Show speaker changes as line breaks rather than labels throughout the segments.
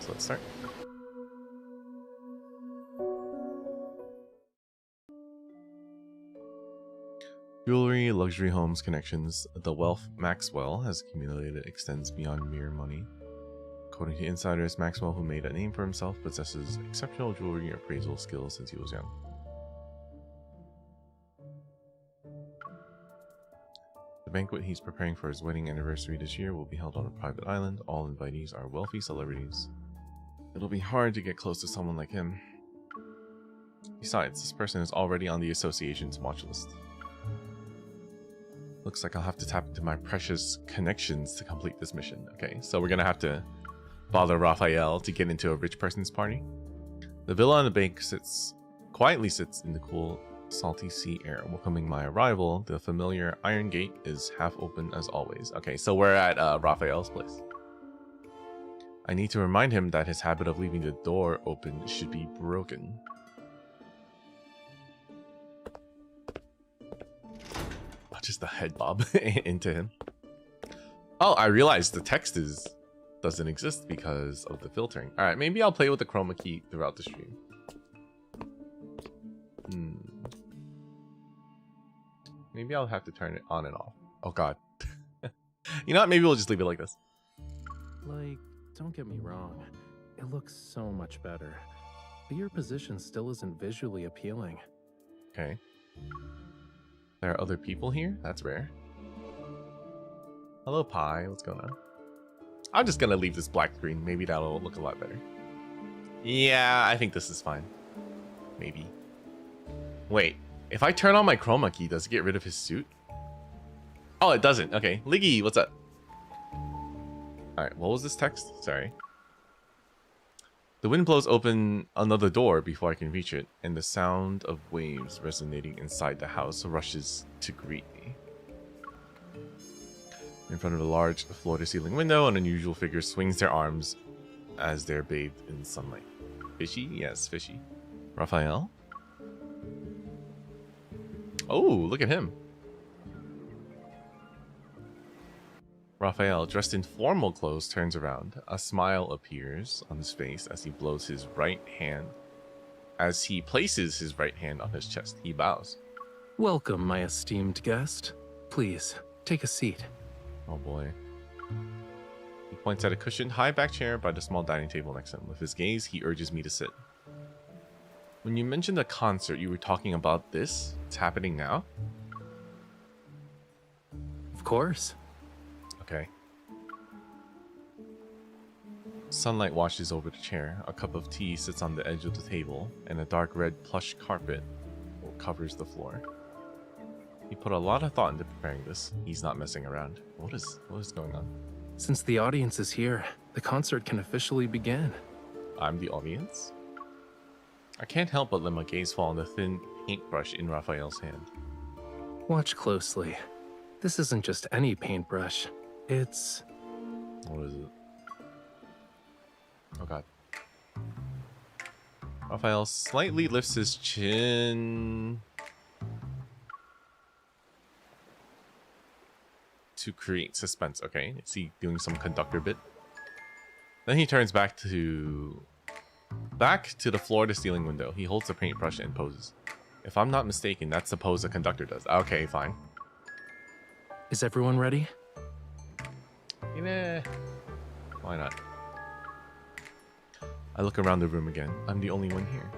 so let's start. Jewelry, luxury homes, connections. The wealth Maxwell has accumulated extends beyond mere money. According to insiders, Maxwell, who made a name for himself, possesses exceptional jewelry appraisal skills since he was young. The banquet he's preparing for his wedding anniversary this year will be held on a private island. All invitees are wealthy celebrities. It'll be hard to get close to someone like him. Besides, this person is already on the association's watch list. Looks like I'll have to tap into my precious connections to complete this mission. Okay, so we're gonna have to bother Rafayel to get into a rich person's party. The villa on the bank quietly sits in the cool, salty sea air. Welcoming my arrival, the familiar iron gate is half open as always. Okay, so we're at Rafayel's place. I need to remind him that his habit of leaving the door open should be broken. Just a head bob into him. Oh, I realized the text doesn't exist because of the filtering. All right, maybe I'll play with the chroma key throughout the stream. Maybe I'll have to turn it on and off. Oh god. You know what? Maybe we'll just leave it like this.
Like, don't get me wrong, it looks so much better, but your position still isn't visually appealing.
Okay. There are other people here? That's rare. Hello, Pi. What's going on? I'm just gonna leave this black screen. Maybe that'll look a lot better. Yeah, I think this is fine. Maybe. Wait, if I turn on my chroma key, does it get rid of his suit? Oh, it doesn't. Okay. Liggy, what's up? Alright, what was this text? Sorry. The wind blows open another door before I can reach it, and the sound of waves resonating inside the house rushes to greet me. In front of a large floor-to-ceiling window, an unusual figure swings their arms as they're bathed in sunlight. Fishy? Yes, fishy. Rafayel? Oh, look at him. Rafayel, dressed in formal clothes, turns around. A smile appears on his face as he blows his right hand. As he places his right hand on his chest, he bows.
Welcome, my esteemed guest. Please, take a seat.
Oh boy. He points at a cushioned high-back chair by the small dining table next to him. With his gaze, he urges me to sit. When you mentioned a concert, you were talking about this? It's happening now?
Of course.
Okay. Sunlight washes over the chair. A cup of tea sits on the edge of the table, and a dark red plush carpet covers the floor. He put a lot of thought into preparing this. He's not messing around. What is going on?
Since the audience is here, the concert can officially begin.
I'm the audience? I can't help but let my gaze fall on the thin paintbrush in Rafayel's hand.
Watch closely. This isn't just any paintbrush. It's...
What is it? Oh god. Rafayel slightly lifts his chin to create suspense. Okay, is he doing some conductor bit? Then he turns back to the floor-to-ceiling window. He holds the paintbrush and poses. If I'm not mistaken, that's the pose a conductor does. Okay, fine.
Is everyone ready?
Yeah, why not? I look around the room again. I'm the only one here.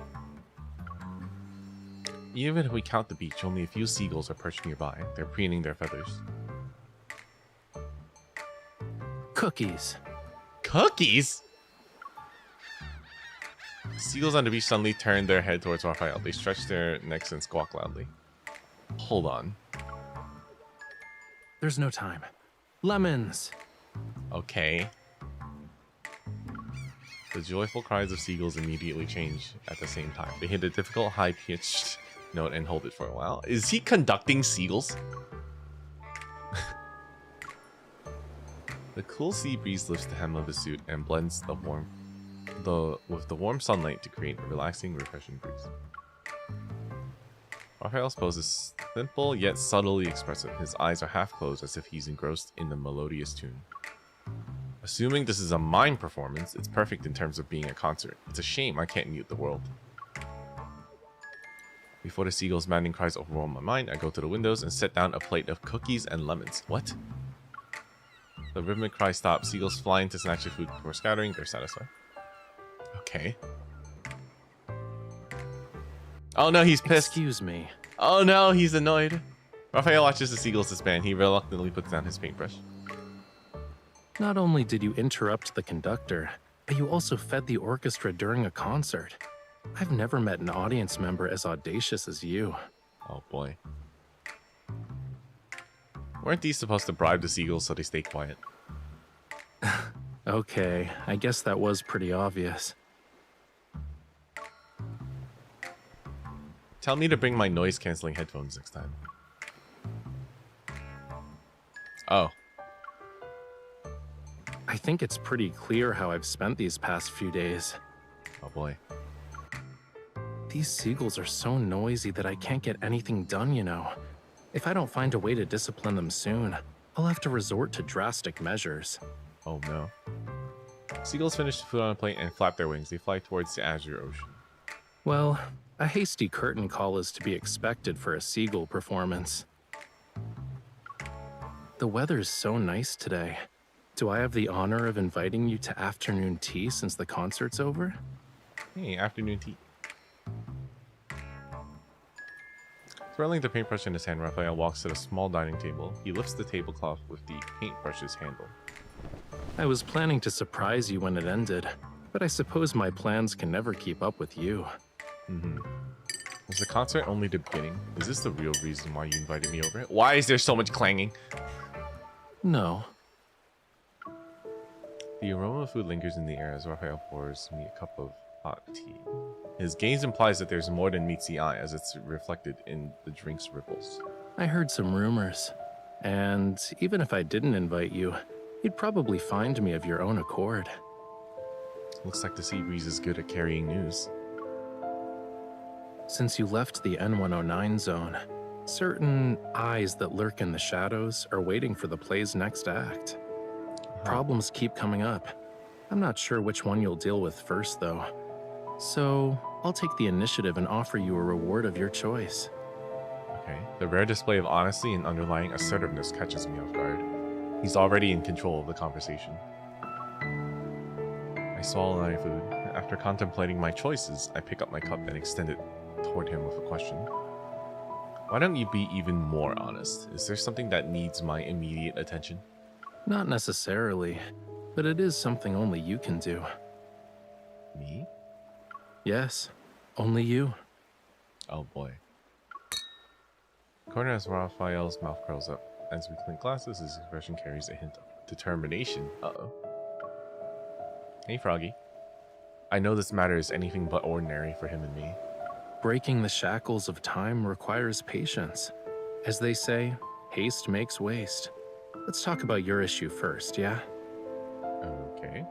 Even if we count the beach, only a few seagulls are perched nearby. They're preening their feathers.
Cookies.
Cookies? Seagulls on the beach suddenly turn their head towards Rafayel. They stretch their necks and squawk loudly. Hold on.
There's no time. Lemons.
Okay. The joyful cries of seagulls immediately change at the same time. They hit a difficult high-pitched note and hold it for a while. Is he conducting seagulls? The cool sea breeze lifts the hem of his suit and blends with the warm sunlight to create a relaxing, refreshing breeze. Rafayel's pose is simple yet subtly expressive. His eyes are half closed as if he's engrossed in the melodious tune. Assuming this is a mime performance, it's perfect in terms of being a concert. It's a shame I can't mute the world. Before the seagull's maddening cries overwhelm my mind, I go to the windows and set down a plate of cookies and lemons. What? The rhythmic cry stops. Seagulls fly in to snatch the food before scattering. They're satisfied. Okay. Oh no, he's pissed.
Excuse me.
Oh no, he's annoyed. Rafayel watches the seagulls disband. He reluctantly puts down his paintbrush.
Not only did you interrupt the conductor, but you also fed the orchestra during a concert. I've never met an audience member as audacious as you.
Oh boy. Weren't these supposed to bribe the seagulls so they stay quiet?
Okay, I guess that was pretty obvious.
Tell me to bring my noise-canceling headphones next time. Oh.
I think it's pretty clear how I've spent these past few days.
Oh boy.
These seagulls are so noisy that I can't get anything done, you know. If I don't find a way to discipline them soon, I'll have to resort to drastic measures.
Oh no. Seagulls finish the food on a plate and flap their wings. They fly towards the azure ocean.
Well, a hasty curtain call is to be expected for a seagull performance. The weather's so nice today. Do I have the honor of inviting you to afternoon tea since the concert's over?
Hey, afternoon tea. Twirling the paintbrush in his hand, Rafayel walks to the small dining table. He lifts the tablecloth with the paintbrush's handle.
I was planning to surprise you when it ended, but I suppose my plans can never keep up with you.
Was the concert only the beginning? Is this the real reason why you invited me over? Why is there so much clanging?
No.
The aroma of food lingers in the air as Rafayel pours me a cup of hot tea. His gaze implies that there's more than meets the eye as it's reflected in the drink's ripples.
I heard some rumors, and even if I didn't invite you, you'd probably find me of your own accord.
Looks like the sea breeze is good at carrying news.
Since you left the N109 zone, certain eyes that lurk in the shadows are waiting for the play's next act. Problems keep coming up. I'm not sure which one you'll deal with first, though. So, I'll take the initiative and offer you a reward of your choice.
Okay. The rare display of honesty and underlying assertiveness catches me off guard. He's already in control of the conversation. I swallow my food. After contemplating my choices, I pick up my cup and extend it toward him with a question. Why don't you be even more honest? Is there something that needs my immediate attention?
Not necessarily, but it is something only you can do.
Me?
Yes, only you.
Oh boy. Corner as Raphael's mouth curls up. As we clink glasses, his expression carries a hint of determination. Uh-oh. Hey, Froggy. I know this matter is anything but ordinary for him and me.
Breaking the shackles of time requires patience. As they say, haste makes waste. Let's talk about your issue first, yeah?
Okay.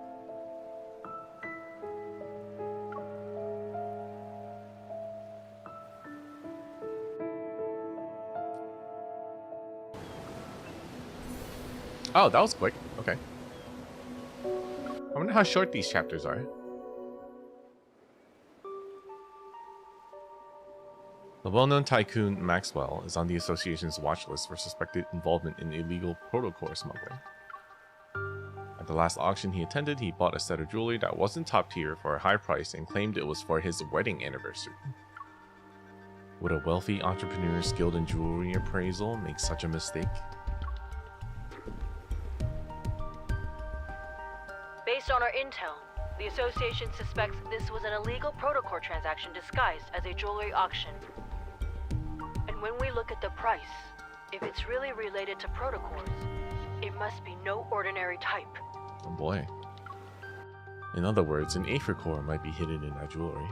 Oh, that was quick. Okay. I wonder how short these chapters are. The well-known tycoon Maxwell is on the association's watch list for suspected involvement in illegal protocore smuggling. At the last auction he attended, he bought a set of jewelry that wasn't top tier for a high price and claimed it was for his wedding anniversary. Would a wealthy entrepreneur skilled in jewelry appraisal make such a mistake?
Based on our intel, the association suspects this was an illegal protocore transaction disguised as a jewelry auction. And when we look at the price, if it's really related to protocores, it must be no ordinary type.
Oh boy. In other words, an Aether core might be hidden in that jewelry.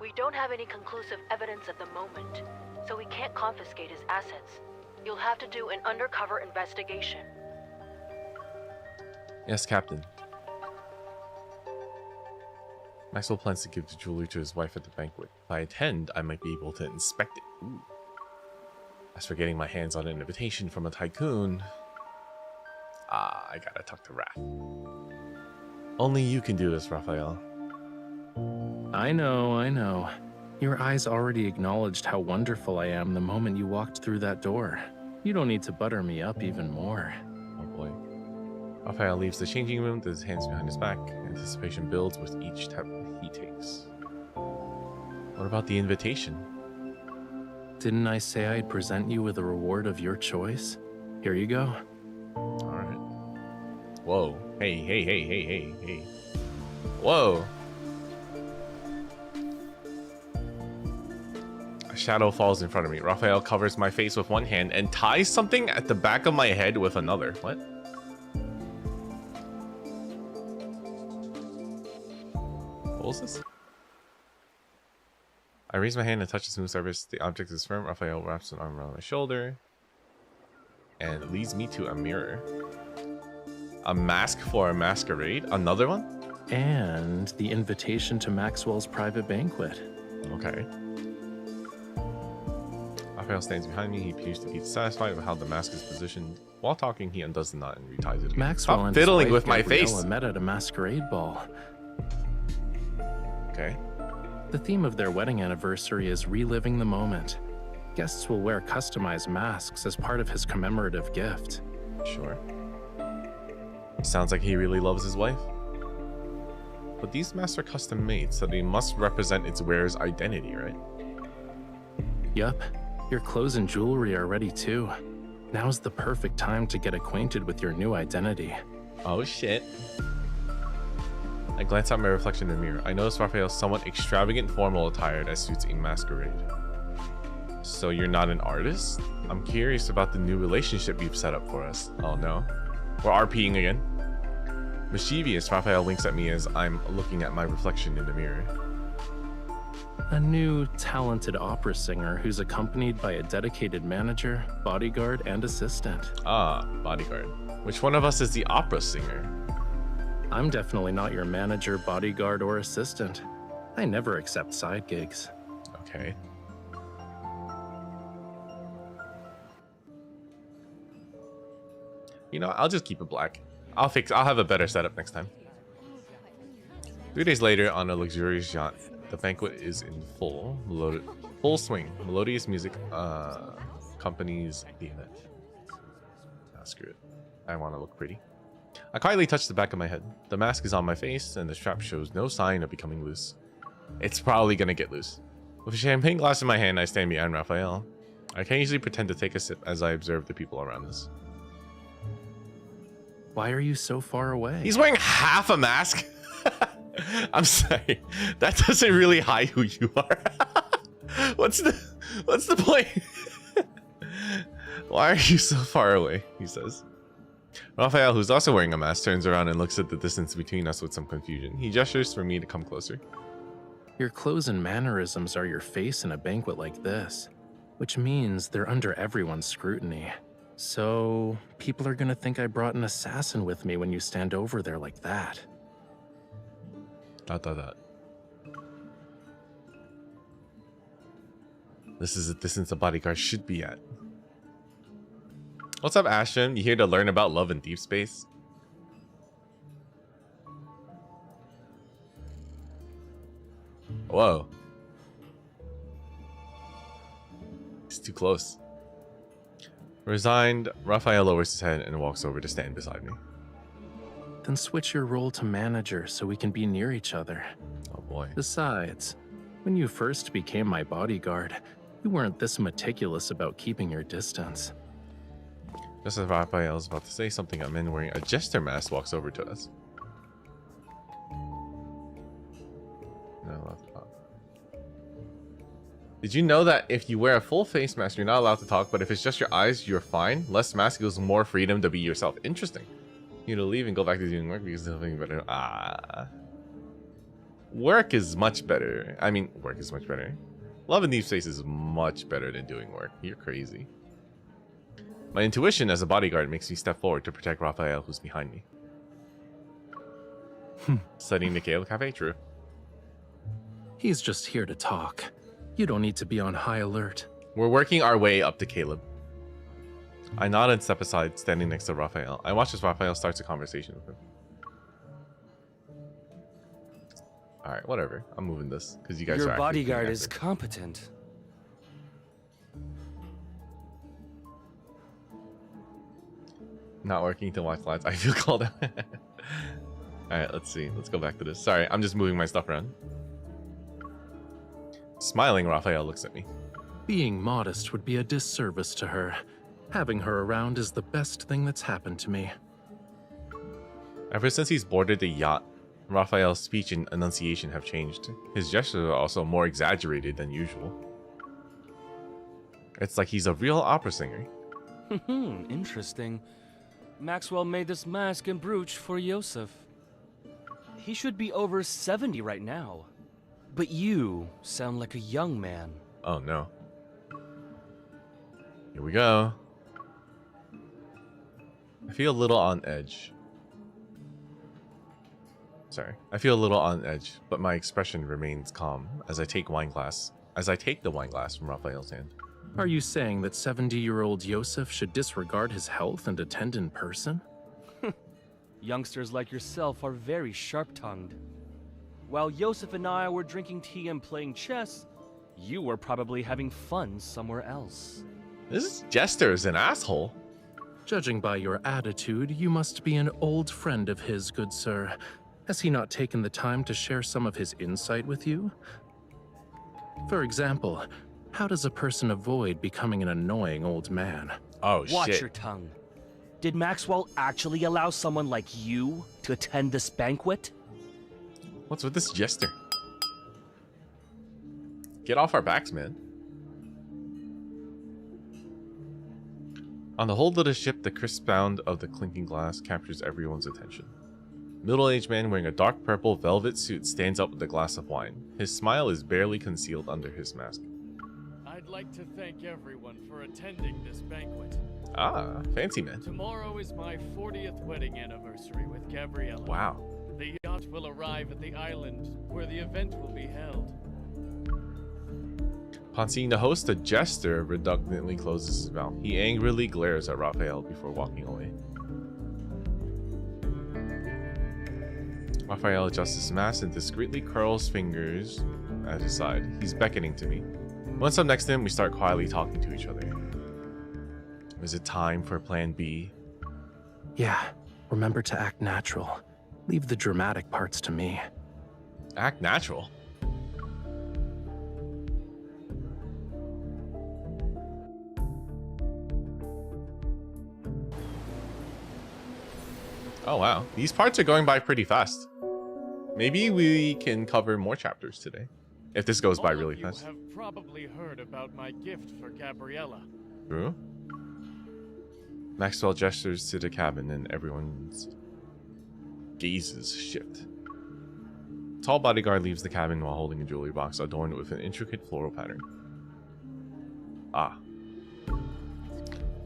We don't have any conclusive evidence at the moment, so we can't confiscate his assets. You'll have to do an undercover investigation.
Yes, Captain. Maxwell plans to give the jewelry to his wife at the banquet. If I attend, I might be able to inspect it. Ooh. As for getting my hands on an invitation from a tycoon, I gotta talk to Raph. Only you can do this, Raphael.
I know. Your eyes already acknowledged how wonderful I am the moment you walked through that door. You don't need to butter me up even more.
Oh boy. Raphael leaves the changing room with his hands behind his back. Anticipation builds with each step he takes. What about the invitation?
Didn't I say I'd present you with a reward of your choice? Here you go.
Alright. Whoa. Hey. Whoa. A shadow falls in front of me. Raphael covers my face with one hand and ties something at the back of my head with another. What? What was this? I raise my hand and touch the smooth surface. The object is firm. Raphael wraps an arm around my shoulder and leads me to a mirror. A mask for a masquerade? Another one?
And the invitation to Maxwell's private banquet.
Okay. Raphael stands behind me. He appears to be satisfied with how the mask is positioned. While talking, he undoes the knot and reties it again.
Maxwell
Stop fiddling with my
Gabriella
face.
met at a masquerade ball.
Okay.
The theme of their wedding anniversary is reliving the moment. Guests will wear customized masks as part of his commemorative gift.
Sure. Sounds like he really loves his wife. But these masks are custom made, so they must represent its wearer's identity, right?
Yup. Your clothes and jewelry are ready too. Now's the perfect time to get acquainted with your new identity.
Oh shit. I glance at my reflection in the mirror. I notice Raphael's somewhat extravagant formal attire that suits a masquerade. So you're not an artist? I'm curious about the new relationship you've set up for us. Oh no. We're RPing again. Mischievous, Raphael winks at me as I'm looking at my reflection in the mirror.
A new, talented opera singer who's accompanied by a dedicated manager, bodyguard, and assistant.
Ah, bodyguard. Which one of us is the opera singer?
I'm definitely not your manager, bodyguard, or assistant. I never accept side gigs.
Okay. You know, I'll just keep it black. I'll have a better setup next time. 3 days later, on a luxurious yacht, the banquet is in full swing. Melodious music accompanies the event. Ah, screw it. I want to look pretty. I quietly touch the back of my head. The mask is on my face, and the strap shows no sign of becoming loose. It's probably gonna get loose. With a champagne glass in my hand, I stand behind Raphael. I can easily pretend to take a sip as I observe the people around us.
Why are you so far away?
He's wearing half a mask. I'm sorry. That doesn't really hide who you are. What's the point? Why are you so far away? He says. Raphael, who's also wearing a mask, turns around and looks at the distance between us with some confusion. He gestures for me to come closer.
Your clothes and mannerisms are your face in a banquet like this, which means they're under everyone's scrutiny. So, people are gonna think I brought an assassin with me when you stand over there like that.
Dot. This is the distance a bodyguard should be at. What's up, Ashton? You here to learn about Love and Deepspace? Whoa. It's too close. Resigned, Raphael lowers his head and walks over to stand beside me.
Then switch your role to manager so we can be near each other.
Oh boy.
Besides, when you first became my bodyguard, you weren't this meticulous about keeping your distance.
Just as Raphael is about to say something, a man wearing a jester mask walks over to us. Did you know that if you wear a full face mask, you're not allowed to talk, but if it's just your eyes, you're fine? Less mask gives more freedom to be yourself. Interesting. You need to leave and go back to doing work because there's nothing better. Work is much better. I mean, work is much better. Love and Deepspace is much better than doing work. You're crazy. My intuition as a bodyguard makes me step forward to protect Raphael, who's behind me. Studying the Caleb Cafe, true.
He's just here to talk. You don't need to be on high alert.
We're working our way up to Caleb. I nod and step aside, standing next to Raphael. I watch as Raphael starts a conversation with him. All right, whatever. I'm moving this because you guys
Your
are actually
bodyguard
being
is
active.
competent.
Not working to watch slides. I feel called out. All right, let's see. Let's go back to this. Sorry, I'm just moving my stuff around. Smiling, Raphael looks at me.
Being modest would be a disservice to her. Having her around is the best thing that's happened to me.
Ever since he's boarded the yacht, Raphael's speech and enunciation have changed. His gestures are also more exaggerated than usual. It's like he's a real opera singer.
Interesting. Maxwell made this mask and brooch for Yosef. He should be over 70 right now. But you sound like a young man.
Oh no. Here we go. I feel a little on edge. Sorry. I feel a little on edge, but my expression remains calm as I take the wine glass from Raphael's hand.
Are you saying that 70-year-old Yosef should disregard his health and attend in person?
Youngsters like yourself are very sharp-tongued. While Yosef and I were drinking tea and playing chess, you were probably having fun somewhere else.
This jester is an asshole.
Judging by your attitude, you must be an old friend of his, good sir. Has he not taken the time to share some of his insight with you? For example, how does a person avoid becoming an annoying old man?
Oh,
Watch
shit.
your tongue. Did Maxwell actually allow someone like you to attend this banquet?
What's with this jester? Get off our backs, man. On the hold of the ship, the crisp sound of the clinking glass captures everyone's attention. Middle-aged man wearing a dark purple velvet suit stands up with a glass of wine. His smile is barely concealed under his mask.
I'd like to thank everyone for attending this banquet.
Ah, fancy man.
Tomorrow is my 40th wedding anniversary with Gabriella.
Wow.
The yacht will arrive at the island where the event will be held.
Upon seeing the host, the jester reluctantly closes his mouth. He angrily glares at Raphael before walking away. Raphael adjusts his mask and discreetly curls fingers at his side. He's beckoning to me. Once I'm next to him, we start quietly talking to each other. Is it time for plan B?
Yeah, remember to act natural. Leave the dramatic parts to me.
Act natural. Oh wow, these parts are going by pretty fast. Maybe we can cover more chapters today, if this goes by really fast.
All of you have probably heard about my gift for Gabriella.
True. Maxwell gestures to the cabin and everyone's gazes shift. Tall bodyguard leaves the cabin while holding a jewelry box adorned with an intricate floral pattern. Ah.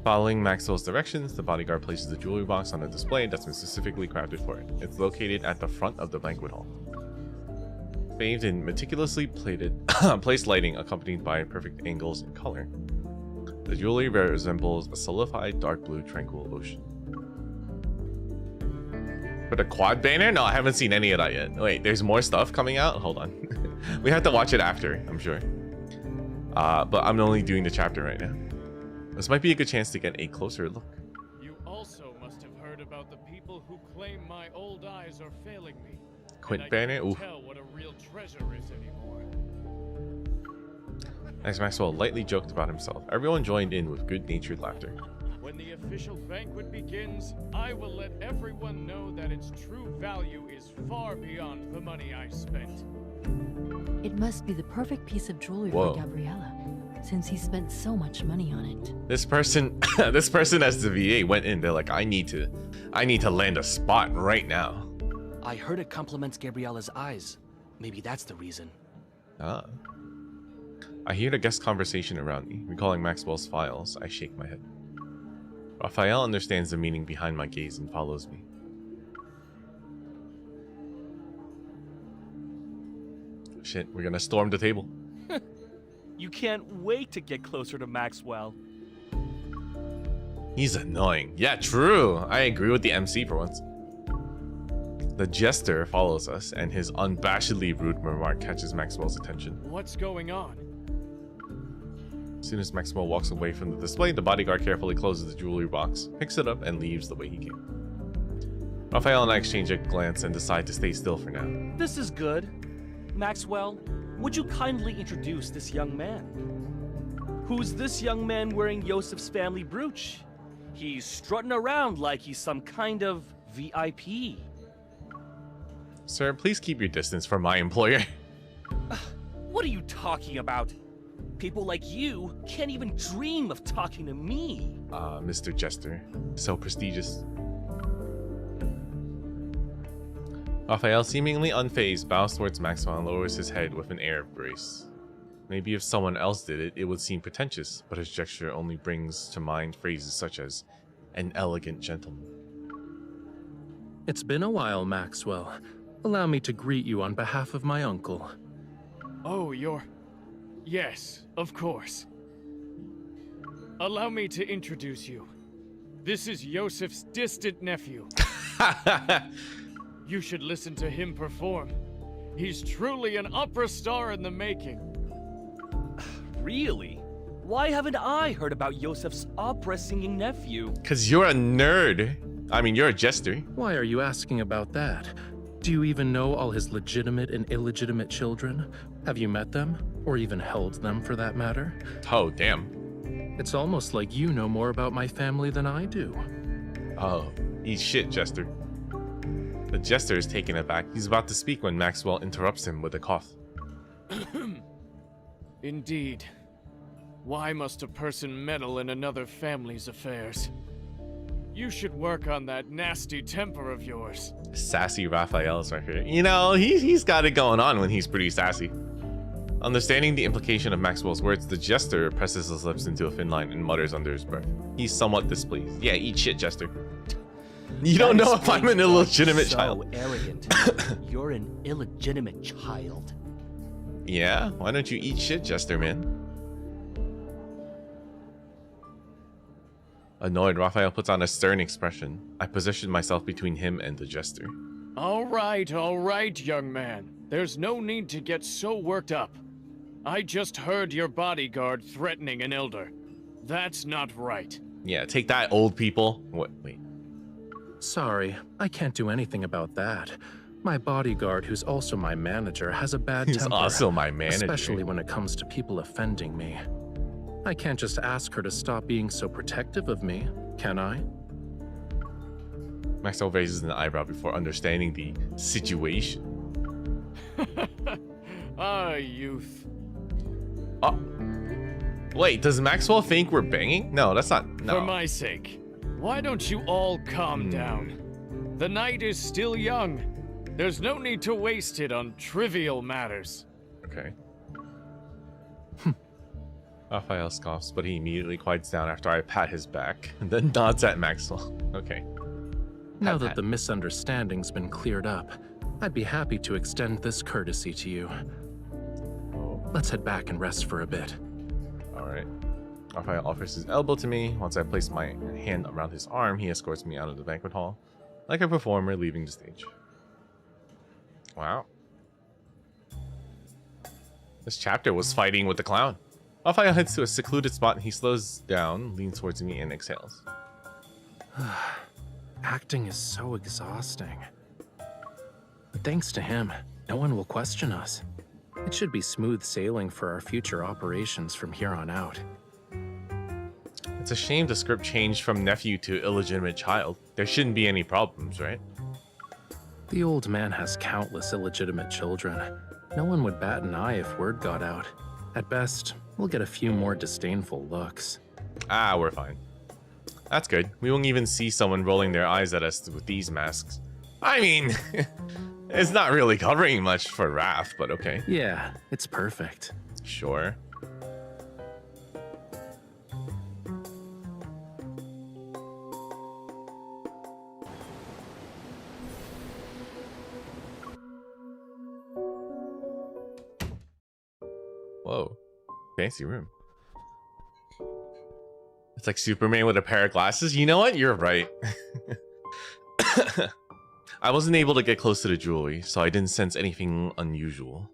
Following Maxwell's directions, the bodyguard places the jewelry box on a display that's been specifically crafted for it. It's located at the front of the banquet hall. Paved in meticulously placed lighting accompanied by perfect angles and color. The jewelry resembles a solidified dark blue tranquil ocean. For the quad banner? No, I haven't seen any of that yet. Wait, there's more stuff coming out? Hold on. We have to watch it after, I'm sure. But I'm only doing the chapter right now. This might be a good chance to get a closer look.
You also must have heard about the people who claim my old eyes are failing me.
Quint
and
banner?
I can't
Oof.
tell what a real treasure is anymore.
As Maxwell lightly joked about himself, everyone joined in with good-natured laughter.
When the official banquet begins, I will let everyone know that its true value is far beyond the money I spent.
It must be the perfect piece of jewelry
Whoa.
for Gabriella, since he spent so much money on it.
This person as the VA went in. They're like, I need to land a spot right now.
I heard it compliments Gabriella's eyes. Maybe that's the reason.
Ah. I hear the guest conversation around me. Recalling Maxwell's files, I shake my head. Raphael understands the meaning behind my gaze and follows me. Shit, we're gonna storm the table.
You can't wait to get closer to Maxwell.
He's annoying. Yeah, true. I agree with the MC for once. The jester follows us, and his unabashedly rude remark catches Maxwell's attention.
What's going on?
As soon as Maxwell walks away from the display, the bodyguard carefully closes the jewelry box, picks it up, and leaves the way he came. Raphael and I exchange a glance and decide to stay still for now.
This is good. Maxwell, would you kindly introduce this young man? Who's this young man wearing Yosef's family brooch? He's strutting around like he's some kind of VIP.
Sir, please keep your distance from my employer.
What are you talking about? People like you can't even dream of talking to me.
Mr. Jester. So prestigious. Raphael, seemingly unfazed, bows towards Maxwell and lowers his head with an air of grace. Maybe if someone else did it, it would seem pretentious, but his gesture only brings to mind phrases such as, an elegant gentleman.
It's been a while, Maxwell. Allow me to greet you on behalf of my uncle.
Oh, Yes, of course. Allow me to introduce you. This is Yosef's distant nephew. You should listen to him perform. He's truly an opera star in the making.
Really? Why haven't I heard about Yosef's opera-singing nephew?
Because you're a nerd. I mean, you're a jester.
Why are you asking about that? Do you even know all his legitimate and illegitimate children? Have you met them? Or even held them, for that matter?
Oh, damn.
It's almost like you know more about my family than I do.
Oh, eat shit, Jester. The jester is taken aback. He's about to speak when Maxwell interrupts him with a cough.
Indeed. Why must a person meddle in another family's affairs? You should work on that nasty temper of yours.
Sassy Raphael's right here. You know, he's got it going on when he's pretty sassy. Understanding the implication of Maxwell's words, the jester presses his lips into a thin line and mutters under his breath. He's somewhat displeased. Yeah, eat shit, Jester. You don't know if I'm an illegitimate child.
So arrogant. You're an illegitimate child.
Yeah? Why don't you eat shit, Jester, man? Annoyed, Raphael puts on a stern expression. I position myself between him and the jester.
All right, young man. There's no need to get so worked up. I just heard your bodyguard threatening an elder. That's not right.
Yeah, take that, old people. What? Wait.
Sorry, I can't do anything about that. My bodyguard, who's also my manager, has a bad temper.
He's also my manager.
Especially when it comes to people offending me. I can't just ask her to stop being so protective of me, can I?
Maxwell raises an eyebrow before understanding the situation.
Ah, youth.
Oh. Wait, does Maxwell think we're banging? No, that's not. No.
For my sake, why don't you all calm down? The night is still young. There's no need to waste it on trivial matters.
Okay. Raphael scoffs, but he immediately quiets down after I pat his back, and then nods at Maxwell. Okay.
Now that the misunderstanding's been cleared up, I'd be happy to extend this courtesy to you.
Oh.
Let's head back and rest for a bit.
Alright. Raphael offers his elbow to me. Once I place my hand around his arm, he escorts me out of the banquet hall, like a performer leaving the stage. Wow. This chapter was fighting with the clown. Raphael heads to a secluded spot and he slows down, leans towards me, and exhales.
Acting is so exhausting. But thanks to him, no one will question us. It should be smooth sailing for our future operations from here on out.
It's a shame the script changed from nephew to illegitimate child. There shouldn't be any problems, right?
The old man has countless illegitimate children. No one would bat an eye if word got out. At best, we'll get a few more disdainful looks.
Ah, we're fine. That's good. We won't even see someone rolling their eyes at us with these masks. I mean, it's not really covering much for Raph, but okay.
Yeah, it's perfect.
Sure. Whoa. Fancy room. It's like Superman with a pair of glasses. You know what? You're right. I wasn't able to get close to the jewelry, so I didn't sense anything unusual.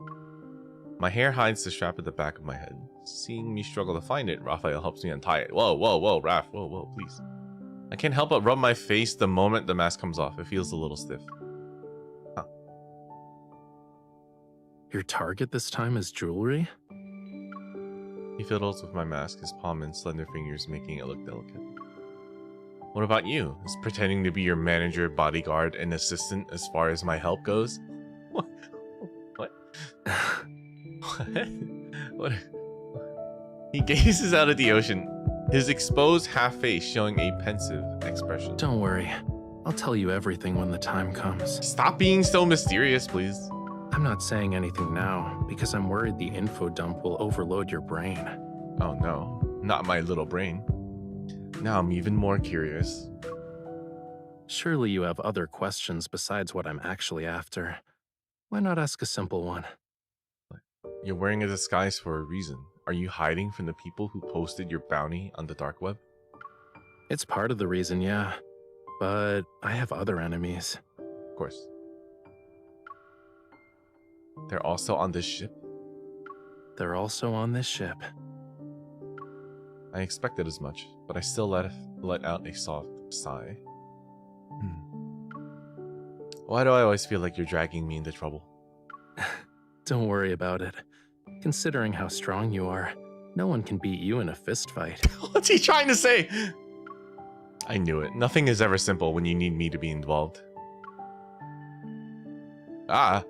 My hair hides the strap at the back of my head. Seeing me struggle to find it, Raphael helps me untie it. Whoa, whoa, whoa, Raph, whoa, whoa, please. I can't help but rub my face the moment the mask comes off. It feels a little stiff. Huh.
Your target this time is jewelry?
He fiddles with my mask, his palm and slender fingers making it look delicate. What about you? Is pretending to be your manager, bodyguard, and assistant as far as my help goes? What? What? What? He gazes out at the ocean, his exposed half face showing a pensive expression.
Don't worry. I'll tell you everything when the time comes.
Stop being so mysterious, please.
I'm not saying anything now because I'm worried the info dump will overload your brain.
Oh no, not my little brain. Now I'm even more curious.
Surely you have other questions besides what I'm actually after. Why not ask a simple one?
You're wearing a disguise for a reason. Are you hiding from the people who posted your bounty on the dark web?
It's part of the reason, yeah. But I have other enemies.
Of course. They're also on this ship?
They're also on this ship.
I expected as much, but I still let out a soft sigh. Why do I always feel like you're dragging me into trouble?
Don't worry about it. Considering how strong you are, no one can beat you in a fist fight.
What's he trying to say? I knew it. Nothing is ever simple when you need me to be involved. Ah.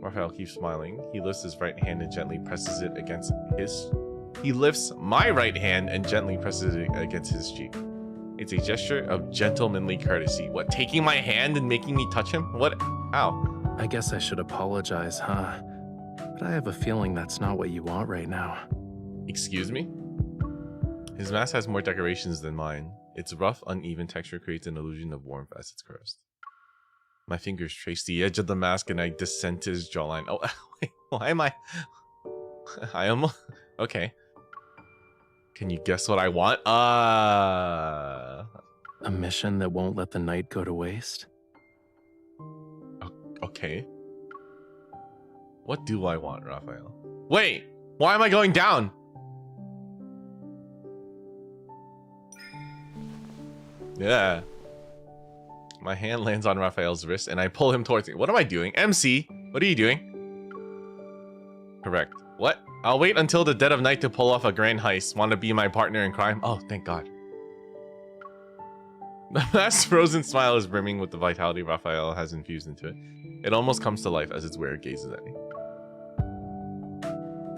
Raphael keeps smiling. He lifts his right hand and gently presses it against his... He lifts my right hand and gently presses it against his cheek. It's a gesture of gentlemanly courtesy. What, taking my hand and making me touch him? What? How?
I guess I should apologize, huh? But I have a feeling that's not what you want right now.
Excuse me? His mask has more decorations than mine. Its rough, uneven texture creates an illusion of warmth as it's caressed. My fingers trace the edge of the mask and I descend to his jawline. Oh, wait, why am I am... Okay. Can you guess what I want?
A mission that won't let the night go to waste?
Okay. What do I want, Raphael? Wait! Why am I going down? Yeah. My hand lands on Raphael's wrist and I pull him towards me. What am I doing? MC, what are you doing? Correct. What? I'll wait until the dead of night to pull off a grand heist. Want to be my partner in crime? Oh, thank God. The mask's frozen smile is brimming with the vitality Raphael has infused into it. It almost comes to life as its wearer gazes at me.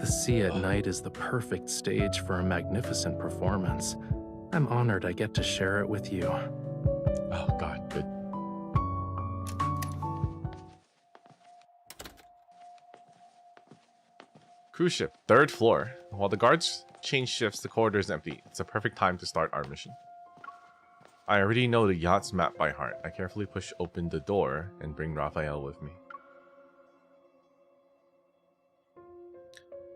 The sea at night is the perfect stage for a magnificent performance. I'm honored I get to share it with you.
Oh, God, good. Cruise ship, 3rd floor. While the guards change shifts, the corridor is empty. It's a perfect time to start our mission. I already know the yacht's map by heart. I carefully push open the door and bring Raphael with me.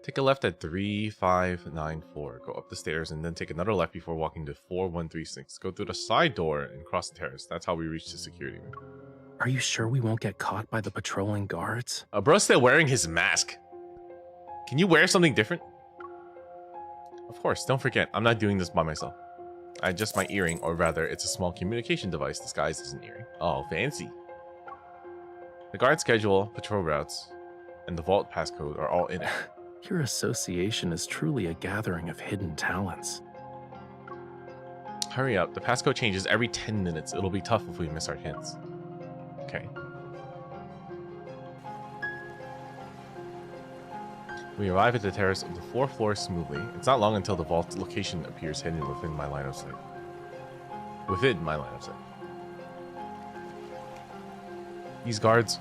Take a left at 3594. Go up the stairs and then take another left before walking to 4136. Go through the side door and cross the terrace. That's how we reach the security room.
Are you sure we won't get caught by the patrolling guards?
Bro's still wearing his mask. Can you wear something different? Of course, don't forget, I'm not doing this by myself. I adjust my earring, or rather, it's a small communication device disguised as an earring. Oh, fancy. The guard schedule, patrol routes, and the vault passcode are all in it.
Your association is truly a gathering of hidden talents.
Hurry up, the passcode changes every 10 minutes. It'll be tough if we miss our hints. Okay. We arrive at the terrace of the 4th floor smoothly. It's not long until the vault's location appears hidden within my line of sight. Within my line of sight. These guards...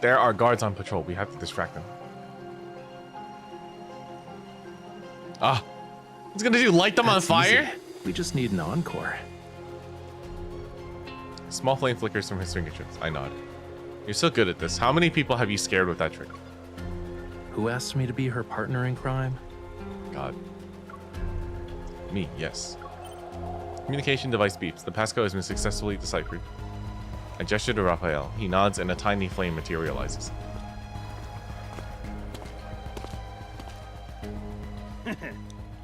There are guards on patrol. We have to distract them. Ah! It's gonna do light them on fire?
Easy. We just need an encore.
Small flame flickers from his fingertips. I nod. You're so good at this. How many people have you scared with that trick?
Who asked me to be her partner in crime?
God. Me, yes. Communication device beeps. The passcode has been successfully deciphered. I gesture to Rafayel. He nods and a tiny flame materializes.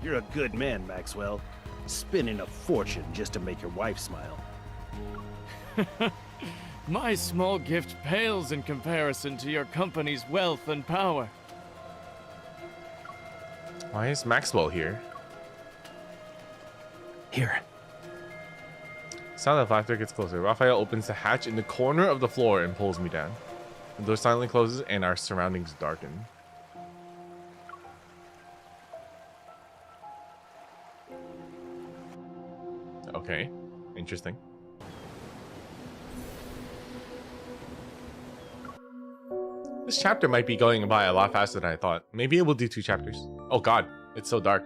You're a good man, Maxwell. Spending a fortune just to make your wife smile.
My small gift pales in comparison to your company's wealth and power.
Why is Maxwell here?
Here.
Sound of laughter gets closer. Rafayel opens the hatch in the corner of the floor and pulls me down. The door silently closes and our surroundings darken. Okay, interesting. This chapter might be going by a lot faster than I thought. Maybe it will do 2 chapters. Oh god, it's so dark.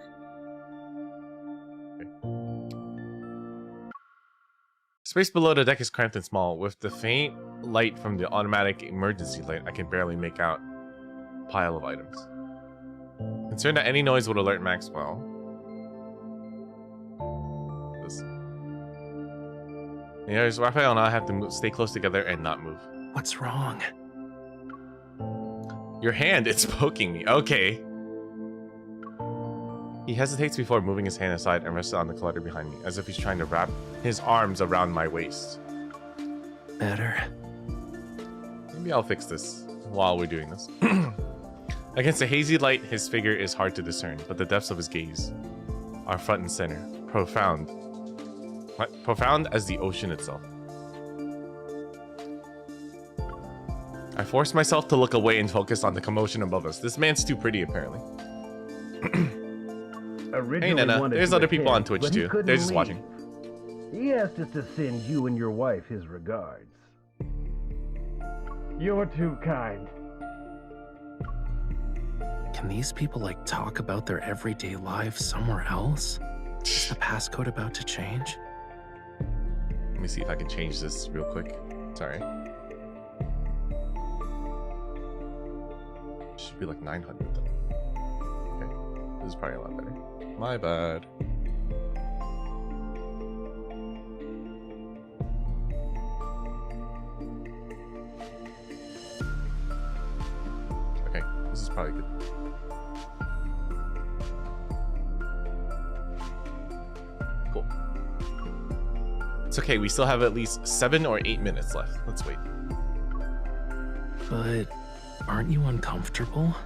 Space below the deck is cramped and small. With the faint light from the automatic emergency light, I can barely make out a pile of items. Concerned that any noise would alert Maxwell. Yes, Rafayel and I have to stay close together and not move.
What's wrong?
Your hand, it's poking me. Okay. He hesitates before moving his hand aside and rests on the clutter behind me, as if he's trying to wrap his arms around my waist.
Better.
Maybe I'll fix this while we're doing this. Against the hazy light, his figure is hard to discern, but the depths of his gaze are front and center. Profound. What? Profound as the ocean itself. I force myself to look away and focus on the commotion above us. This man's too pretty, apparently. Hey, Nana. There's other people on Twitch, too. They're just watching.
He asked us to send you and your wife his regards. You're too kind.
Can these people, like, talk about their everyday lives somewhere else? Is the passcode about to change?
Let me see if I can change this real quick. Sorry. Should be like 900 though. Okay, this is probably a lot better. My bad. Okay, this is probably good. Cool. It's okay, we still have at least 7 or 8 minutes left. Let's wait.
But aren't you uncomfortable?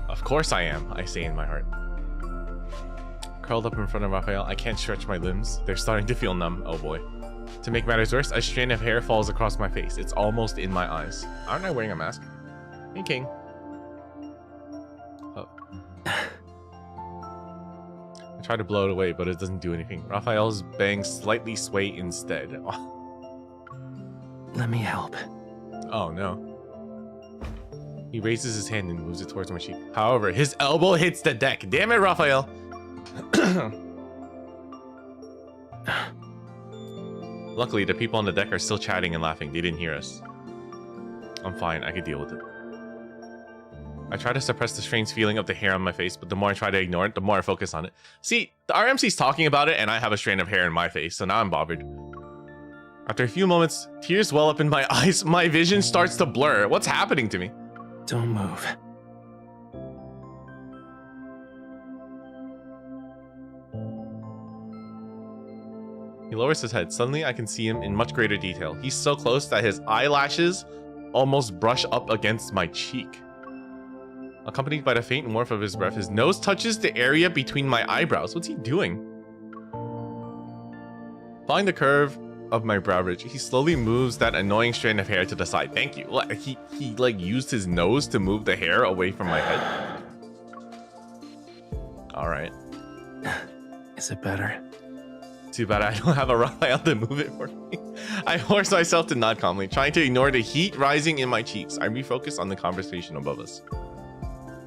Of course I am, I say in my heart. Curled up in front of Rafayel, I can't stretch my limbs. They're starting to feel numb. Oh boy. To make matters worse, a strand of hair falls across my face. It's almost in my eyes. Aren't I wearing a mask? Hey, King. Oh. I try to blow it away, but it doesn't do anything. Raphael's bangs slightly sway instead.
Let me help.
Oh no. He raises his hand and moves it towards my cheek. However, his elbow hits the deck. Damn it, Raphael. Luckily, the people on the deck are still chatting and laughing. They didn't hear us. I'm fine. I could deal with it. I try to suppress the strange feeling of the hair on my face, but the more I try to ignore it, the more I focus on it. See, the RMC's talking about it, and I have a strand of hair in my face, so now I'm bothered. After a few moments, tears well up in my eyes. My vision starts to blur. What's happening to me?
Don't move.
He lowers his head. Suddenly, I can see him in much greater detail. He's so close that his eyelashes almost brush up against my cheek. Accompanied by the faint warmth of his breath, his nose touches the area between my eyebrows. What's he doing? Following the curve of my brow ridge, he slowly moves that annoying strand of hair to the side. Thank you. He like used his nose to move the hair away from my head. All right.
Is it better?
Too bad I don't have a Rafayel to move it for me. I force myself to nod calmly, trying to ignore the heat rising in my cheeks. I refocus on the conversation above us.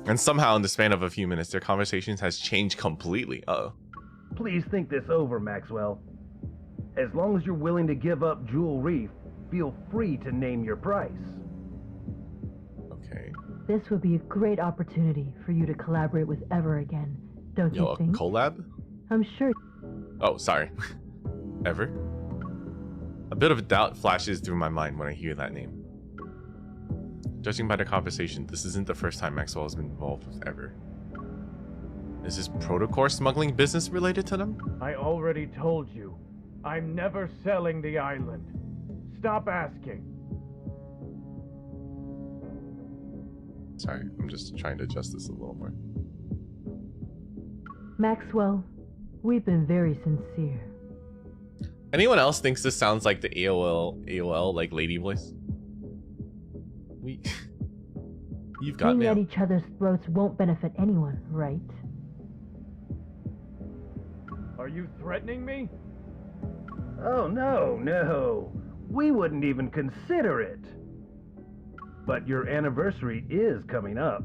And somehow, in the span of a few minutes, their conversation has changed completely. Uh-oh.
Please think this over, Maxwell. As long as you're willing to give up Jewel Reef, feel free to name your price.
Okay.
This would be a great opportunity for you to collaborate with Ever again, don't you
Yo, a
think?
collab?
I'm sure.
Oh, sorry. Ever? A bit of doubt flashes through my mind when I hear that name. Judging by the conversation, this isn't the first time Maxwell has been involved with Ever. Is this protocore smuggling business related to them?
I already told you. I'm never selling the island. Stop asking.
Sorry, I'm just trying to adjust this a little more.
Maxwell, we've been very sincere.
Anyone else thinks this sounds like the AOL like lady voice? You've got
Being
mail.
at each other's throats won't benefit anyone, right?
Are you threatening me?
Oh, no, no. We wouldn't even consider it. But your anniversary is coming up.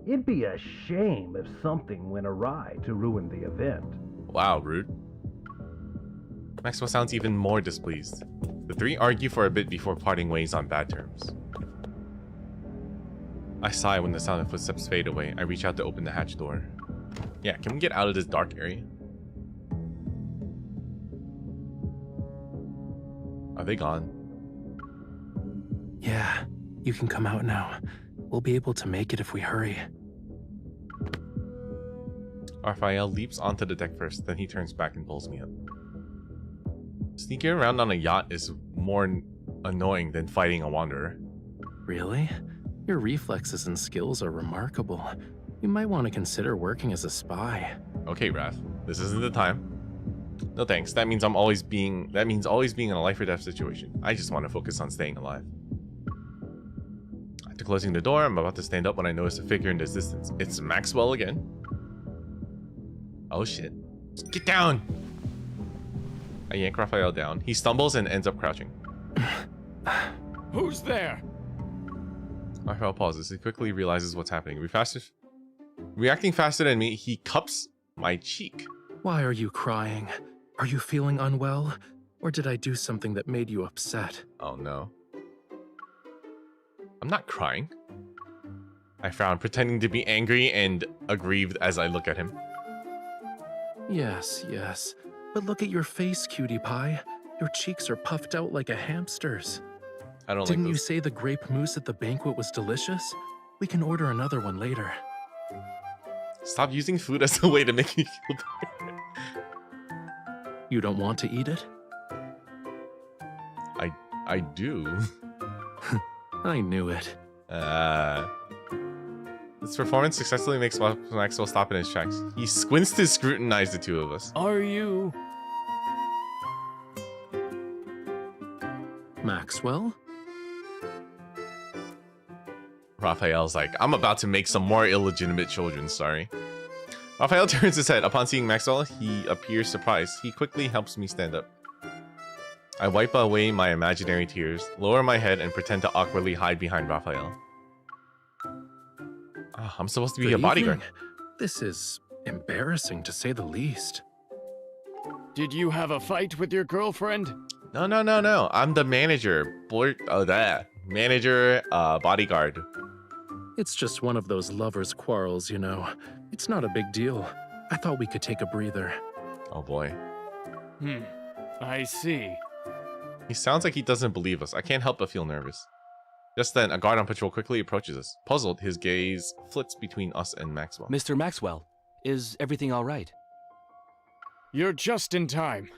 It'd be a shame if something went awry to ruin the event.
Wow, rude. Maxwell sounds even more displeased. The three argue for a bit before parting ways on bad terms. I sigh when the sound of footsteps fade away. I reach out to open the hatch door. Yeah, can we get out of this dark area? Are they gone?
Yeah, you can come out now. We'll be able to make it if we hurry.
Rafayel leaps onto the deck first, then he turns back and pulls me up. Sneaking around on a yacht is more annoying than fighting a wanderer.
Really? Your reflexes and skills are remarkable. You might want to consider working as a spy.
Okay, Raph, this isn't the time. No thanks. That means always being in a life or death situation. I just want to focus on staying alive. After closing the door, I'm about to stand up when I notice a figure in the distance. It's Maxwell again. Oh shit. Get down! I yank Rafayel down. He stumbles and ends up crouching.
Who's there?
Rafayel pauses. He quickly realizes what's happening. Reacting faster than me, he cups my cheek.
Why are you crying? Are you feeling unwell? Or did I do something that made you upset?
Oh no. I'm not crying. I frown, pretending to be angry and aggrieved as I look at him.
Yes, yes. But look at your face, cutie pie. Your cheeks are puffed out like a hamster's.
I don't
Didn't
like
you
this.
say the grape mousse at the banquet was delicious? We can order another one later.
Stop using food as a way to make me feel better.
You don't want to eat it?
I do.
I knew it.
This performance successfully makes Maxwell stop in his tracks. He squints to scrutinize the two of us.
Are you?
Maxwell?
Raphael's like, I'm about to make some more illegitimate children, sorry. Raphael turns his head. Upon seeing Maxwell, he appears surprised. He quickly helps me stand up. I wipe away my imaginary tears, lower my head, and pretend to awkwardly hide behind Raphael. I'm supposed to be a bodyguard.
Evening. This is embarrassing to say the least.
Did you have a fight with your girlfriend?
No. I'm the manager. Manager, bodyguard.
It's just one of those lovers' quarrels, you know. It's not a big deal. I thought we could take a breather.
Oh boy.
I see.
He sounds like he doesn't believe us. I can't help but feel nervous. Just then, a guard on patrol quickly approaches us. Puzzled, his gaze flits between us and Maxwell.
Mr. Maxwell, is everything all right?
You're just in time.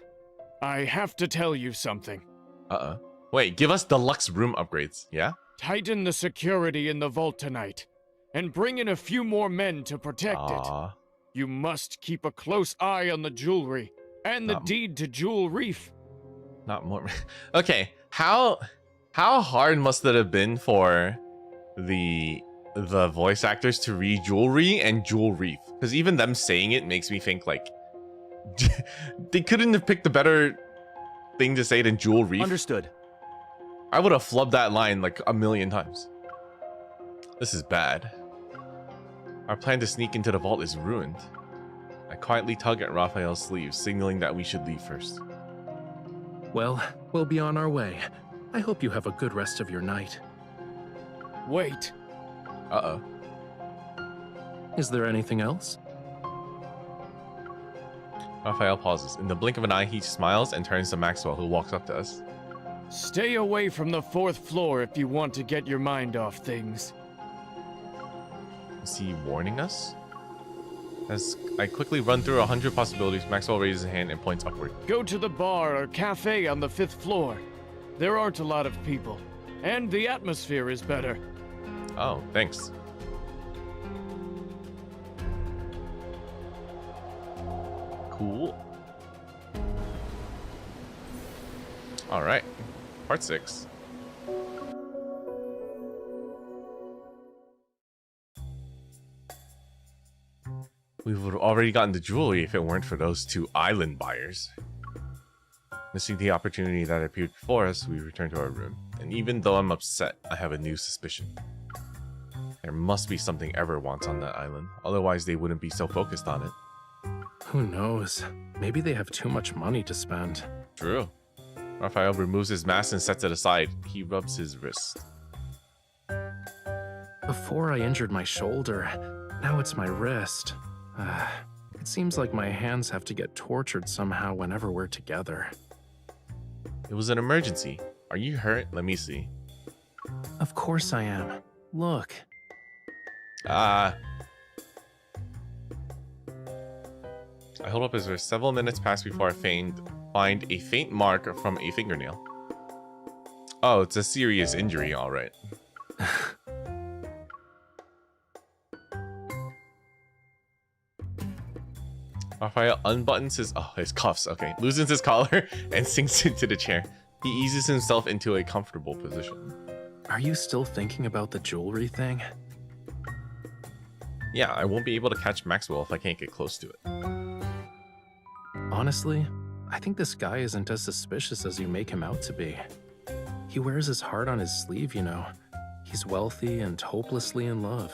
I have to tell you something.
Uh-oh. Wait, give us deluxe room upgrades, yeah?
Tighten the security in the vault tonight, and bring in a few more men to protect it. You must keep a close eye on the jewelry, and the deed to Jewel Reef.
Not more. Okay, how hard must it have been for the voice actors to read jewelry and Jewel Reef? Because even them saying it makes me think like they couldn't have picked a better thing to say than Jewel Reef.
Understood.
I would have flubbed that line like a million times. This is bad. Our plan to sneak into the vault is ruined. I quietly tug at Raphael's sleeve, signaling that we should leave first.
Well, we'll be on our way. I hope you have a good rest of your night.
Wait.
Is there anything else?
Raphael pauses. In the blink of an eye, he smiles and turns to Maxwell, who walks up to us.
Stay away from the 4th floor if you want to get your mind off things.
Is he warning us? As I quickly run through 100 possibilities, Maxwell raises his hand and points upward.
Go to the bar or cafe on the 5th floor. There aren't a lot of people, and the atmosphere is better.
Oh, thanks. Cool. All right, part 6. We would have already gotten the jewelry if it weren't for those 2 island buyers. Missing the opportunity that appeared before us, we return to our room. And even though I'm upset, I have a new suspicion. There must be something Ever wants on that island, otherwise they wouldn't be so focused on it.
Who knows? Maybe they have too much money to spend.
True. Raphael removes his mask and sets it aside. He rubs his wrist.
Before I injured my shoulder, now it's my wrist. It seems like my hands have to get tortured somehow whenever we're together.
It was an emergency. Are you hurt? Let me see.
Of course I am. Look.
I hold up his wrist. Several minutes pass before I find a faint mark from a fingernail. Oh, it's a serious injury, all right. Raphael unbuttons his cuffs, okay, loosens his collar and sinks into the chair. He eases himself into a comfortable position.
Are you still thinking about the jewelry thing?
Yeah, I won't be able to catch Maxwell if I can't get close to it.
Honestly, I think this guy isn't as suspicious as you make him out to be. He wears his heart on his sleeve, you know. He's wealthy and hopelessly in love.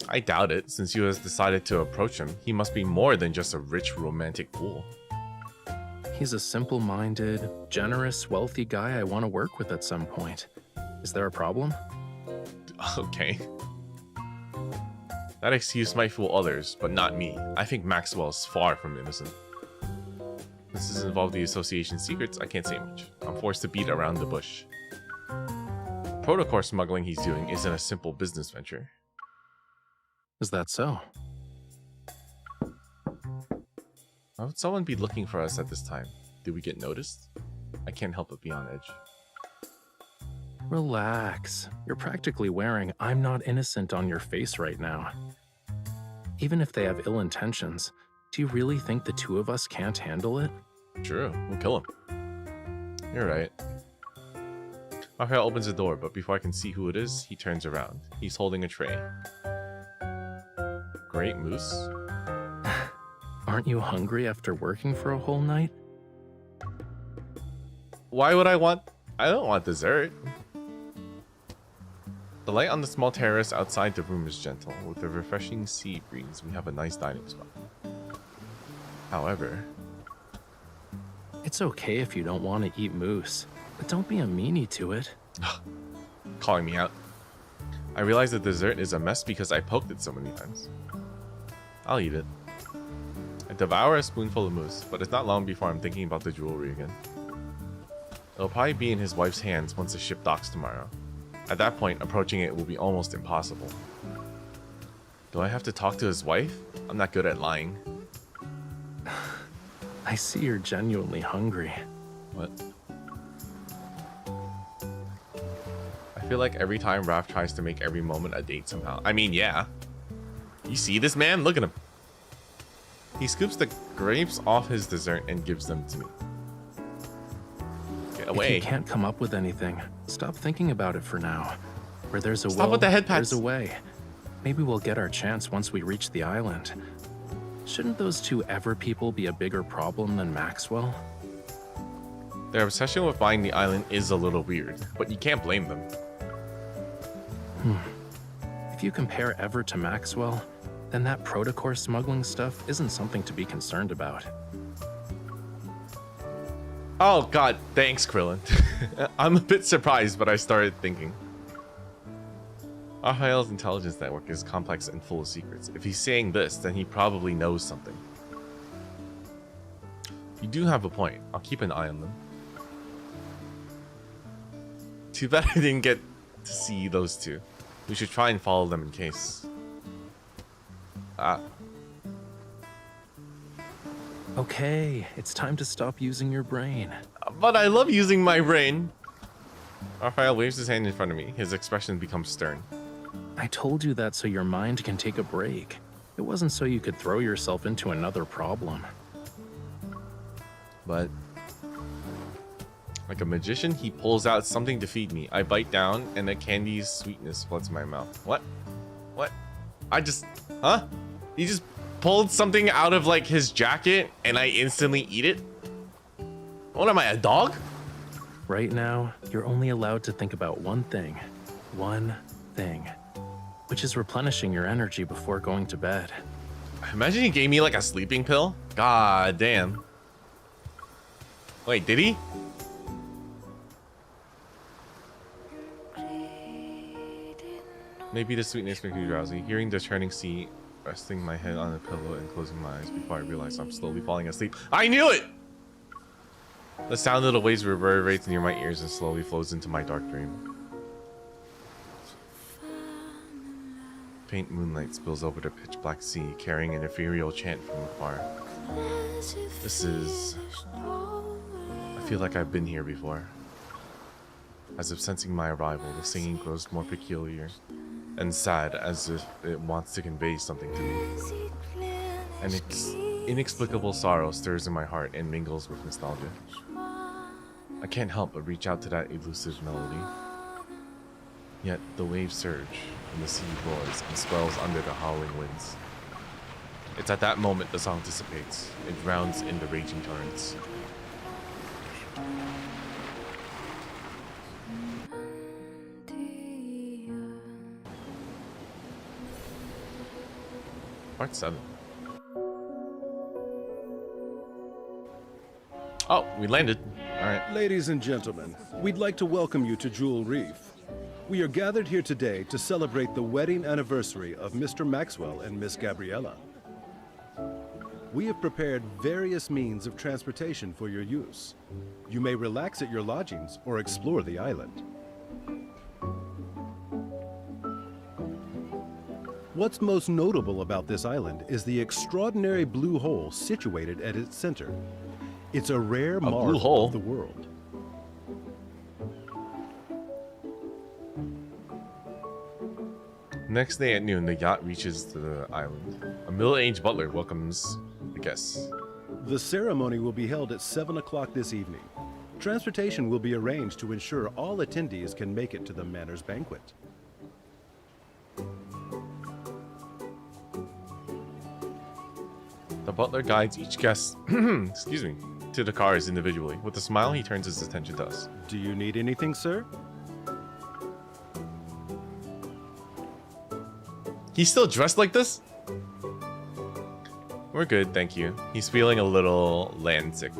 I doubt it, since you has decided to approach him. He must be more than just a rich, romantic fool.
He's a simple-minded, generous, wealthy guy I want to work with at some point. Is there a problem?
Okay. That excuse might fool others, but not me. I think Maxwell is far from innocent. This doesn't involve the association's secrets, I can't say much. I'm forced to beat around the bush. Protocol smuggling he's doing isn't a simple business venture.
Is that so?
Why would someone be looking for us at this time? Did we get noticed? I can't help but be on edge.
Relax. You're practically wearing "I'm not innocent" on your face right now. Even if they have ill intentions, do you really think the 2 of us can't handle it?
True, we'll kill him. You're right. Raphael opens the door, but before I can see who it is, he turns around. He's holding a tray. Great moose.
Aren't you hungry after working for a whole night?
Why would I want... I don't want dessert. The light on the small terrace outside the room is gentle. With a refreshing sea breeze, we have a nice dining spot. However...
It's okay if you don't want to eat moose, but don't be a meanie to it.
Calling me out. I realize the dessert is a mess because I poked it so many times. I'll eat it. I devour a spoonful of mousse, but it's not long before I'm thinking about the jewelry again. It'll probably be in his wife's hands once the ship docks tomorrow. At that point, approaching it will be almost impossible. Do I have to talk to his wife? I'm not good at lying.
I see you're genuinely hungry.
What? I feel like every time Raph tries to make every moment a date somehow. I mean, yeah. You see this man? Look at him. He scoops the grapes off his dessert and gives them to me. Get away.
If you can't come up with anything, stop thinking about it for now. Where there's a
Stop
will,
with the head pats.
there's a way. Maybe we'll get our chance once we reach the island. Shouldn't those 2 Ever people be a bigger problem than Maxwell?
Their obsession with buying the island is a little weird, but you can't blame them.
If you compare Ever to Maxwell, then that protocol smuggling stuff isn't something to be concerned about.
Oh god, thanks Krillin. I'm a bit surprised, but I started thinking. Raphael's intelligence network is complex and full of secrets. If he's saying this, then he probably knows something. You do have a point. I'll keep an eye on them. Too bad I didn't get to see those two. We should try and follow them in case. Ah.
Okay, it's time to stop using your brain.
But I love using my brain. Rafayel waves his hand in front of me. His expression becomes stern.
I told you that so your mind can take a break. It wasn't so you could throw yourself into another problem.
But like a magician, he pulls out something to feed me. I bite down and the candy's sweetness floods my mouth. What? What? Huh? He just pulled something out of like his jacket and I instantly eat it? What am I, a dog?
Right now, you're only allowed to think about one thing, which is replenishing your energy before going to bed.
Imagine he gave me like a sleeping pill. God damn. Wait, did he? Maybe the sweetness makes me drowsy. Hearing the churning sea, resting my head on the pillow and closing my eyes before I realize I'm slowly falling asleep. I knew it! The sound of the waves reverberates near my ears and slowly flows into my dark dream. Faint moonlight spills over the pitch black sea, carrying an ethereal chant from afar. This is... I feel like I've been here before. As if sensing my arrival, the singing grows more peculiar and sad, as if it wants to convey something to me. An inexplicable sorrow stirs in my heart and mingles with nostalgia. I can't help but reach out to that elusive melody. Yet the waves surge, and the sea roars and swells under the howling winds. It's at that moment the song dissipates. It drowns in the raging torrents. Part 7. Oh, we landed. Alright.
Ladies and gentlemen, we'd like to welcome you to Jewel Reef. We are gathered here today to celebrate the wedding anniversary of Mr. Maxwell and Miss Gabriella. We have prepared various means of transportation for your use. You may relax at your lodgings or explore the island. What's most notable about this island is the extraordinary blue hole situated at its center. It's a rare marvel of the world.
Next day at noon, the yacht reaches the island. A middle-aged butler welcomes the guests.
The ceremony will be held at 7 o'clock this evening. Transportation will be arranged to ensure all attendees can make it to the manor's banquet.
The butler guides each guest, excuse me, to the cars individually. With a smile, he turns his attention to us.
Do you need anything, sir?
He's still dressed like this? We're good, thank you. He's feeling a little land sick.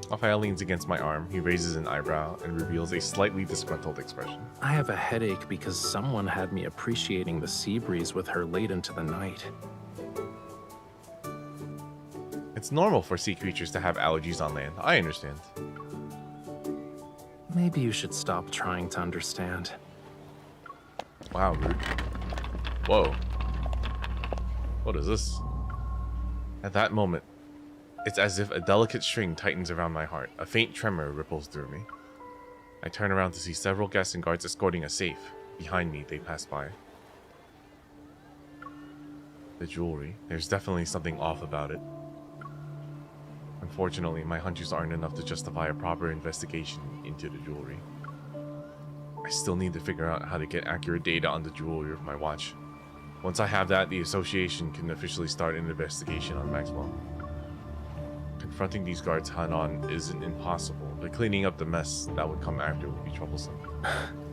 Rafayel leans against my arm. He raises an eyebrow and reveals a slightly disgruntled expression.
I have a headache because someone had me appreciating the sea breeze with her late into the night.
It's normal for sea creatures to have allergies on land. I understand.
Maybe you should stop trying to understand.
Wow, rude. Whoa. What is this? At that moment, it's as if a delicate string tightens around my heart. A faint tremor ripples through me. I turn around to see several guests and guards escorting a safe. Behind me, they pass by. The jewelry. There's definitely something off about it. Unfortunately, my hunches aren't enough to justify a proper investigation into the jewelry. I still need to figure out how to get accurate data on the jewelry of my watch. Once I have that, the association can officially start an investigation on Maxwell. Confronting these guards head-on isn't impossible, but cleaning up the mess that would come after would be troublesome.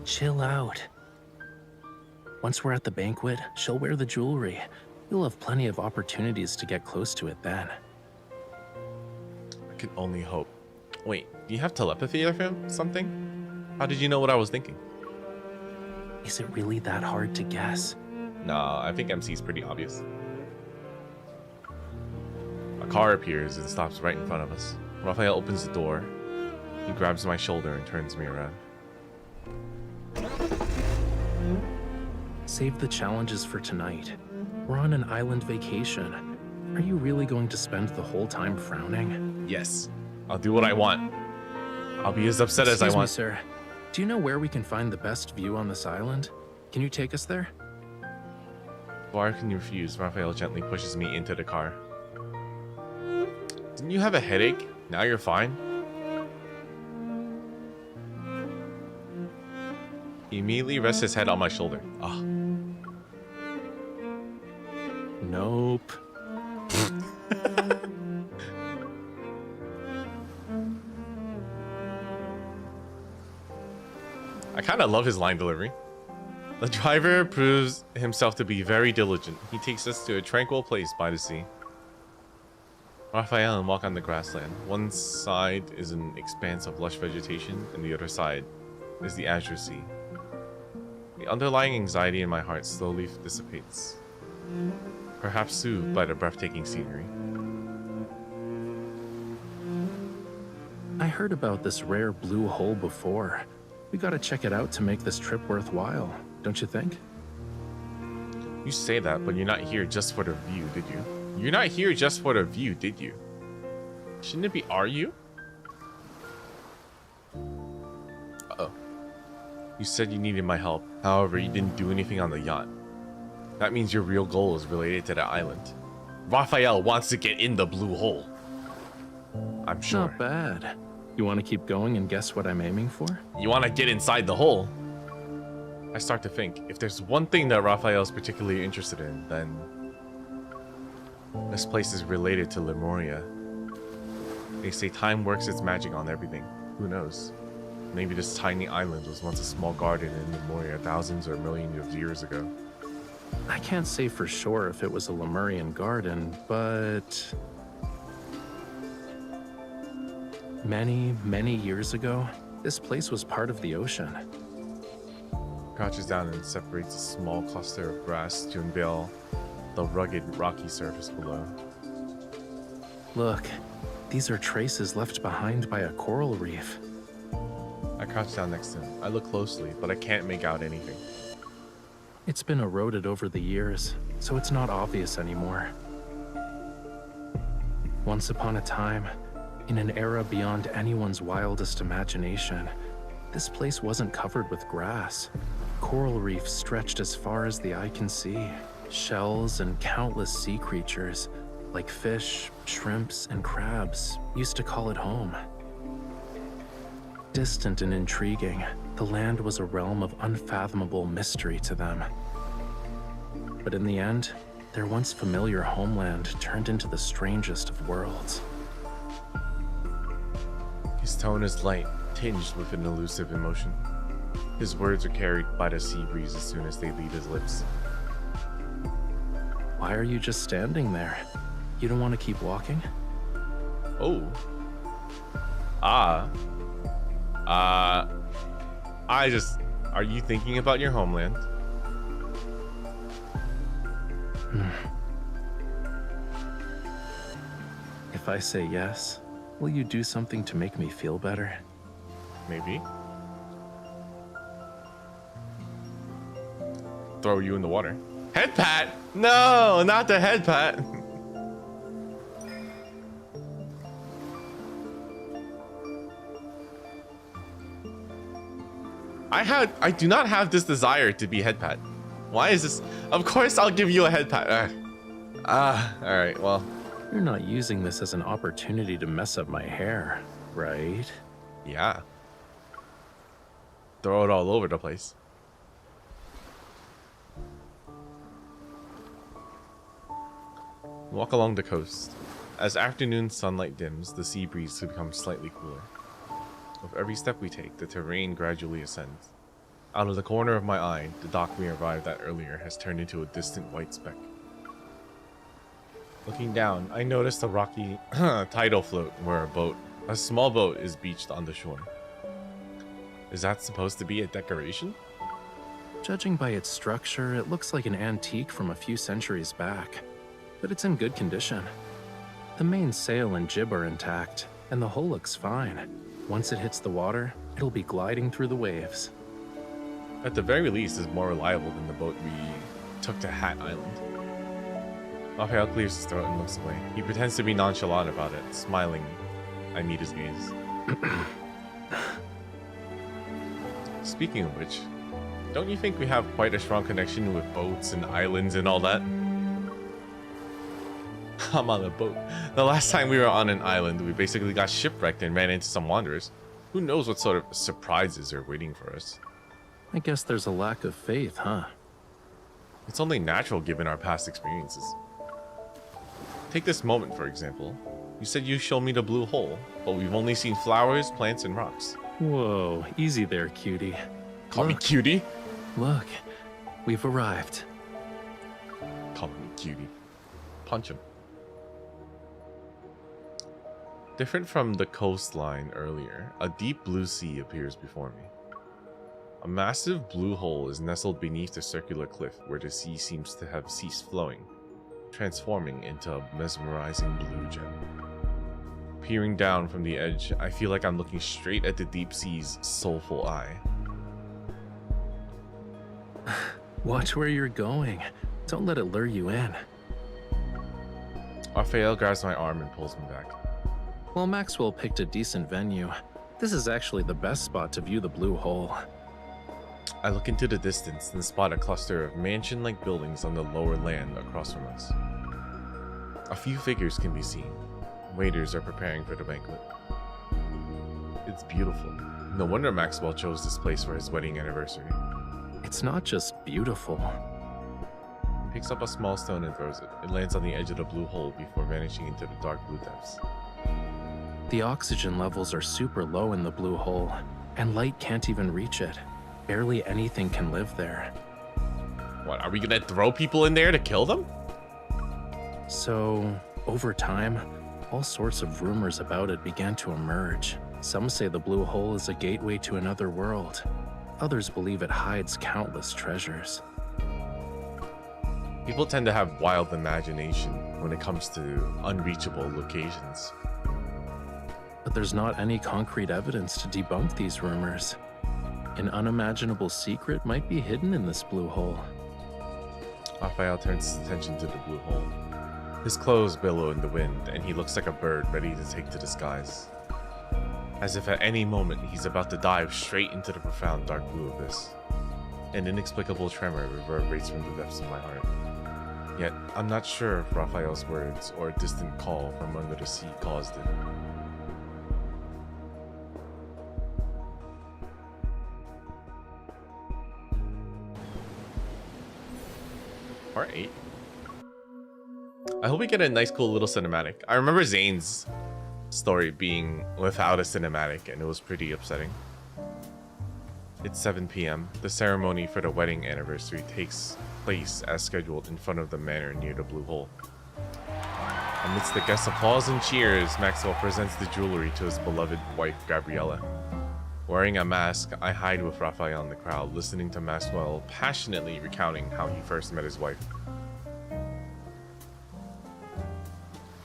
Chill out. Once we're at the banquet, she'll wear the jewelry. You'll have plenty of opportunities to get close to it then.
I can only hope. Wait, do you have telepathy or something? How did you know what I was thinking?
Is it really that hard to guess?
Nah, I think MC is pretty obvious. car appears and stops right in front of us. Rafayel opens the door. He grabs my shoulder and turns me around.
Save the challenges for tonight. We're on an island vacation. Are you really going to spend the whole time frowning?
Yes, I'll do what I want. I'll be as upset as I want.
Excuse me, sir. Do you know where we can find the best view on this island? Can you take us there?
Before I can refuse, Rafayel gently pushes me into the car. Didn't you have a headache? Now you're fine? He immediately rests his head on my shoulder. Ah.
Nope.
I kind of love his line delivery. The driver proves himself to be very diligent. He takes us to a tranquil place by the sea. Rafayel and walk on the grassland. One side is an expanse of lush vegetation, and the other side is the azure sea. The underlying anxiety in my heart slowly dissipates, perhaps soothed by the breathtaking scenery.
I heard about this rare blue hole before. We gotta check it out to make this trip worthwhile, don't you think?
You say that, but you're not here just for the view, did you? You're not here just for the view, did you? Shouldn't it be, are you? Uh-oh. You said you needed my help. However, you didn't do anything on the yacht. That means your real goal is related to the island. Rafayel wants to get in the blue hole. I'm sure.
Not bad. You want to keep going and guess what I'm aiming for?
You want to get inside the hole? I start to think, if there's one thing that Rafayel is particularly interested in, then this place is related to Lemuria. They say time works its magic on everything. Who knows? Maybe this tiny island was once a small garden in Lemuria thousands or millions of years ago.
I can't say for sure if it was a Lemurian garden, but many years ago, this place was part of the ocean.
Crouches down and separates a small cluster of grass to unveil the rugged, rocky surface below.
Look, these are traces left behind by a coral reef.
I crouch down next to him. I look closely, but I can't make out anything.
It's been eroded over the years, so it's not obvious anymore. Once upon a time, in an era beyond anyone's wildest imagination, this place wasn't covered with grass. Coral reefs stretched as far as the eye can see. Shells and countless sea creatures, like fish, shrimps, and crabs, used to call it home. Distant and intriguing, the land was a realm of unfathomable mystery to them. But in the end, their once familiar homeland turned into the strangest of worlds.
His tone is light, tinged with an elusive emotion. His words are carried by the sea breeze as soon as they leave his lips.
Why are you just standing there? You don't want to keep walking?
Oh. Are you thinking about your homeland?
If I say yes, will you do something to make me feel better?
Maybe. Throw you in the water. Head pat? No, not the head pat. I do not have this desire to be head pat. Why is this? Of course I'll give you a head pat. All right, well.
You're not using this as an opportunity to mess up my hair, right?
Yeah. Throw it all over the place. Walk along the coast. As afternoon sunlight dims, the sea breeze becomes slightly cooler. With every step we take, the terrain gradually ascends. Out of the corner of my eye, the dock we arrived at earlier has turned into a distant white speck. Looking down, I noticed a rocky tidal float where a small boat is beached on the shore. Is that supposed to be a decoration?
Judging by its structure, it looks like an antique from a few centuries back, but it's in good condition. The main sail and jib are intact, and the hull looks fine. Once it hits the water, it'll be gliding through the waves.
At the very least, it's more reliable than the boat we took to Hat Island. Rafayel clears his throat and looks away. He pretends to be nonchalant about it, smiling. I meet his gaze. Speaking of which, don't you think we have quite a strong connection with boats and islands and all that? I'm on a boat. The last time we were on an island, we basically got shipwrecked and ran into some wanderers. Who knows what sort of surprises are waiting for us?
I guess there's a lack of faith, huh?
It's only natural given our past experiences. Take this moment, for example. You said you show me the blue hole, but we've only seen flowers, plants, and rocks.
Whoa, easy there, cutie.
Call me cutie?
Look, we've arrived.
Call me cutie. Punch him. Different from the coastline earlier, a deep blue sea appears before me. A massive blue hole is nestled beneath a circular cliff where the sea seems to have ceased flowing, transforming into a mesmerizing blue gem. Peering down from the edge, I feel like I'm looking straight at the deep sea's soulful eye.
Watch where you're going. Don't let it lure you in.
Rafayel grabs my arm and pulls me back.
Well, Maxwell picked a decent venue. This is actually the best spot to view the blue hole.
I look into the distance and spot a cluster of mansion-like buildings on the lower land across from us. A few figures can be seen. Waiters are preparing for the banquet. It's beautiful. No wonder Maxwell chose this place for his wedding anniversary.
It's not just beautiful.
He picks up a small stone and throws it. It lands on the edge of the blue hole before vanishing into the dark blue depths.
The oxygen levels are super low in the blue hole, and light can't even reach it. Barely anything can live there.
What, are we gonna throw people in there to kill them?
So, over time, all sorts of rumors about it began to emerge. Some say the blue hole is a gateway to another world. Others believe it hides countless treasures.
People tend to have wild imagination when it comes to unreachable locations.
But there's not any concrete evidence to debunk these rumors. An unimaginable secret might be hidden in this blue hole.
Rafayel turns his attention to the blue hole. His clothes billow in the wind, and he looks like a bird ready to take to the skies. As if at any moment he's about to dive straight into the profound dark blue abyss. An inexplicable tremor reverberates from the depths of my heart. Yet, I'm not sure if Rafayel's words or a distant call from under the sea caused it. Part 8. I hope we get a nice cool little cinematic. I remember Zane's story being without a cinematic and it was pretty upsetting. It's 7 p.m. The ceremony for the wedding anniversary takes place as scheduled in front of the manor near the blue hole. Amidst the guests' applause and cheers, Maxwell presents the jewelry to his beloved wife, Gabriella. Wearing a mask, I hide with Rafayel in the crowd, listening to Maxwell passionately recounting how he first met his wife.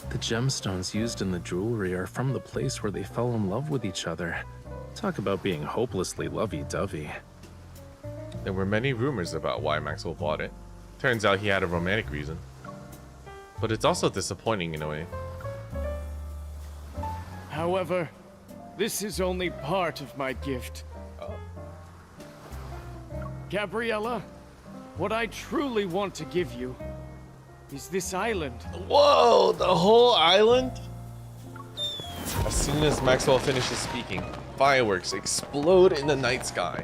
The gemstones used in the jewelry are from the place where they fell in love with each other. Talk about being hopelessly lovey-dovey.
There were many rumors about why Maxwell bought it. Turns out he had a romantic reason. But it's also disappointing in a way.
However, this is only part of my gift. Gabriella, what I truly want to give you is this island.
Whoa, the whole island? As soon as Maxwell finishes speaking, fireworks explode in the night sky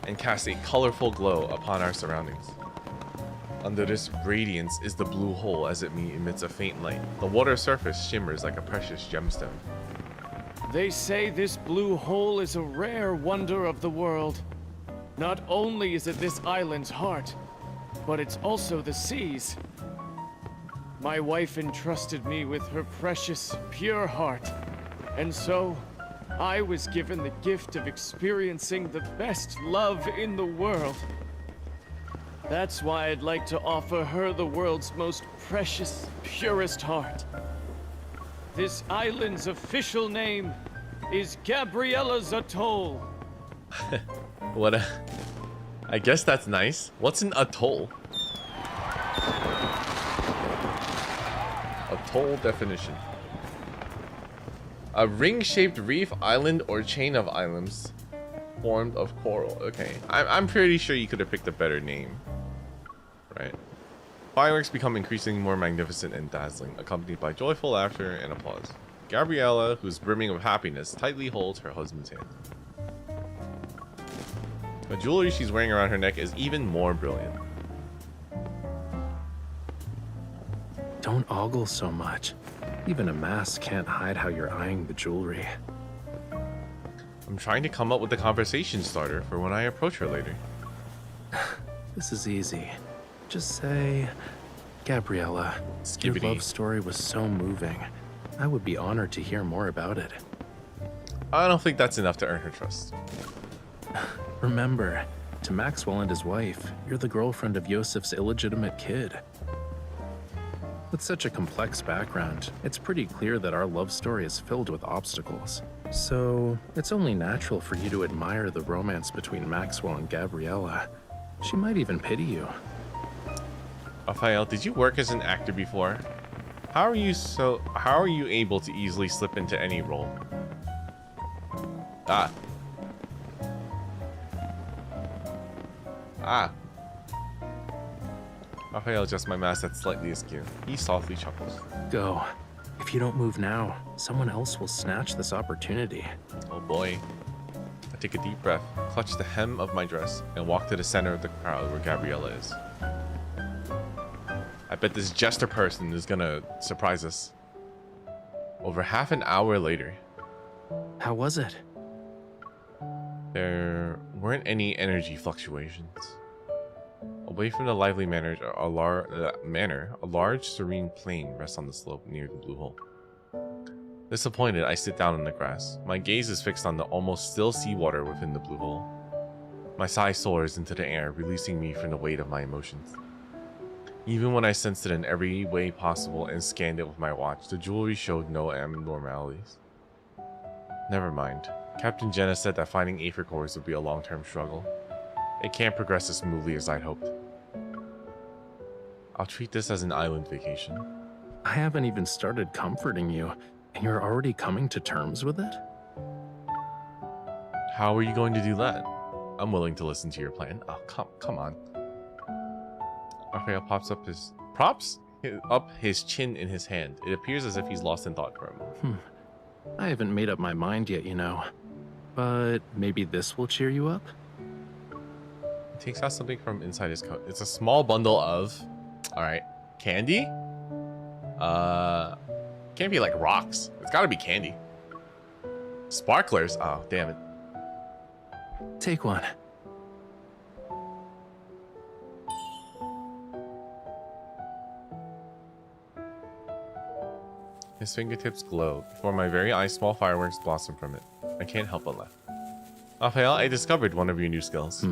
and cast a colorful glow upon our surroundings. Under this radiance is the blue hole as it emits a faint light. The water surface shimmers like a precious gemstone.
They say this blue hole is a rare wonder of the world. Not only is it this island's heart, but it's also the sea's. My wife entrusted me with her precious, pure heart, and so I was given the gift of experiencing the best love in the world. That's why I'd like to offer her the world's most precious, purest heart. This island's official name is Gabriella's Atoll.
What a... I guess that's nice. What's an atoll? Atoll definition. A ring-shaped reef, island, or chain of islands formed of coral. Okay. I'm pretty sure you could have picked a better name. Right. Fireworks become increasingly more magnificent and dazzling, accompanied by joyful laughter and applause. Gabriella, who's brimming with happiness, tightly holds her husband's hand. The jewelry she's wearing around her neck is even more brilliant.
Don't ogle so much. Even a mask can't hide how you're eyeing the jewelry.
I'm trying to come up with a conversation starter for when I approach her later.
This is easy. Just say, Gabriella, your
Skibbity.
love story was so moving. I would be honored to hear more about it.
I don't think that's enough to earn her trust.
Remember, to Maxwell and his wife, you're the girlfriend of Yosef's illegitimate kid. With such a complex background, it's pretty clear that our love story is filled with obstacles. So, it's only natural for you to admire the romance between Maxwell and Gabriella. She might even pity you.
Rafayel, did you work as an actor before? How are you able to easily slip into any role? Ah. Rafayel adjusts my mask that's slightly askew. He softly chuckles.
Go. If you don't move now, someone else will snatch this opportunity.
Oh boy. I take a deep breath, clutch the hem of my dress, and walk to the center of the crowd where Gabriella is. I bet this jester person is gonna surprise us. Over half an hour later.
How was it?
There weren't any energy fluctuations. Away from the lively manner, a large, serene plain rests on the slope near the blue hole. Disappointed, I sit down in the grass. My gaze is fixed on the almost still seawater within the blue hole. My sigh soars into the air, releasing me from the weight of my emotions. Even when I sensed it in every way possible and scanned it with my watch, the jewelry showed no abnormalities. Never mind. Captain Jenna said that finding Aether cores would be a long-term struggle. It can't progress as smoothly as I'd hoped. I'll treat this as an island vacation.
I haven't even started comforting you, and you're already coming to terms with it?
How are you going to do that? I'm willing to listen to your plan. Oh, come on. Raphael props up his chin in his hand. It appears as if he's lost in thought for a moment.
I haven't made up my mind yet, you know. But maybe this will cheer you up?
He takes out something from inside his coat. It's a small bundle of... Alright. Candy? Can't be like rocks. It's gotta be candy. Sparklers? Oh, damn it.
Take one.
His fingertips glow. Before my very eyes, small fireworks blossom from it. I can't help but laugh. Raphael, I discovered one of your new skills.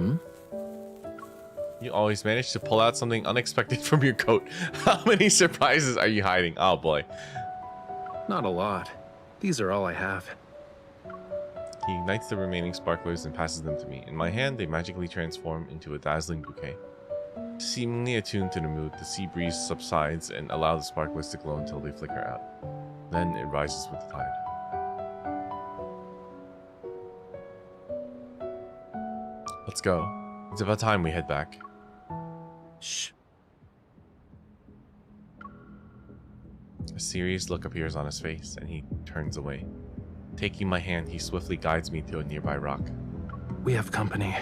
You always manage to pull out something unexpected from your coat. How many surprises are you hiding? Oh boy.
Not a lot. These are all I have.
He ignites the remaining sparklers and passes them to me. In my hand, they magically transform into a dazzling bouquet. Seemingly attuned to the mood, the sea breeze subsides and allows the sparklers to glow until they flicker out. Then it rises with the tide. Let's go. It's about time we head back.
Shh.
A serious look appears on his face, and he turns away. Taking my hand, he swiftly guides me to a nearby rock.
We have company.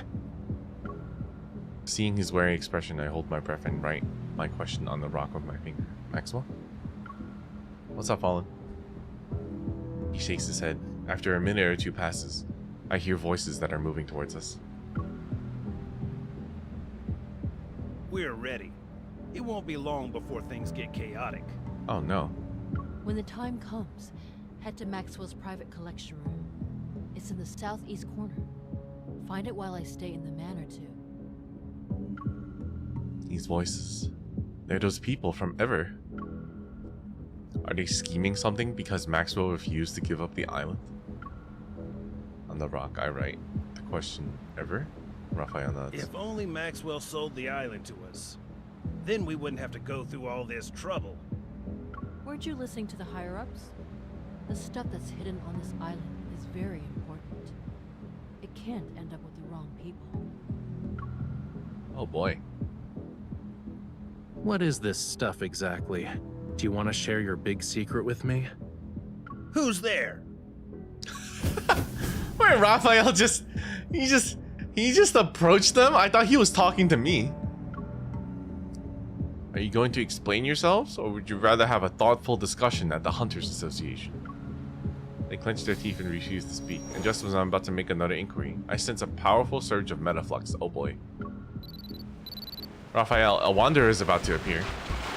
Seeing his wary expression, I hold my breath and write my question on the rock with my finger. Maxwell? What's up, Fallen? He shakes his head. After a minute or two passes, I hear voices that are moving towards us.
We're ready. It won't be long before things get chaotic.
Oh no.
When the time comes, head to Maxwell's private collection room. It's in the southeast corner. Find it while I stay in the manor too.
These voices. They're those people from Ever. Are they scheming something because Maxwell refused to give up the island? On the rock, I write. The question ever? Rafayel nods.
If only Maxwell sold the island to us. Then we wouldn't have to go through all this trouble.
Weren't you listening to the higher-ups? The stuff that's hidden on this island is very important. It can't end up with the wrong people.
Oh boy.
What is this stuff exactly? Do you want to share your big secret with me?
Who's there?
Wait, Raphael he just approached them? I thought he was talking to me. Are you going to explain yourselves, or would you rather have a thoughtful discussion at the Hunters Association? They clenched their teeth and refused to speak, and just as I'm about to make another inquiry, I sense a powerful surge of metaflux. Oh boy. Raphael, a wanderer is about to appear.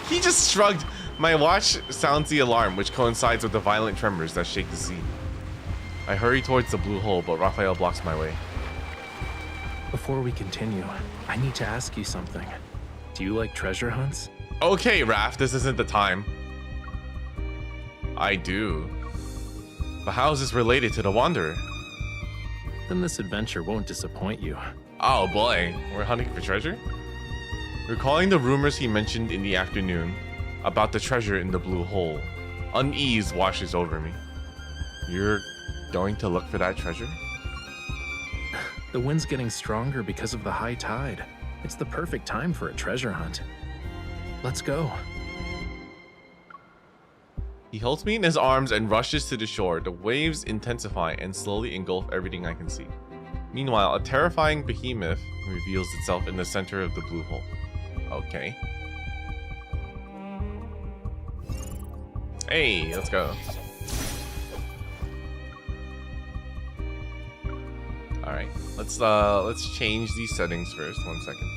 He just shrugged. My watch sounds the alarm, which coincides with the violent tremors that shake the sea. I hurry towards the blue hole, but Raphael blocks my way.
Before we continue, I need to ask you something. Do you like treasure hunts?
Okay, Raph, this isn't the time. I do. But how is this related to the Wanderer?
Then this adventure won't disappoint you.
Oh boy, we're hunting for treasure? Recalling the rumors he mentioned in the afternoon about the treasure in the blue hole, unease washes over me. You're going to look for that treasure?
The wind's getting stronger because of the high tide. It's the perfect time for a treasure hunt. Let's go.
He holds me in his arms and rushes to the shore. The waves intensify and slowly engulf everything I can see. Meanwhile, a terrifying behemoth reveals itself in the center of the blue hole. Okay. Hey, let's go. All right, let's change these settings first. 1 second.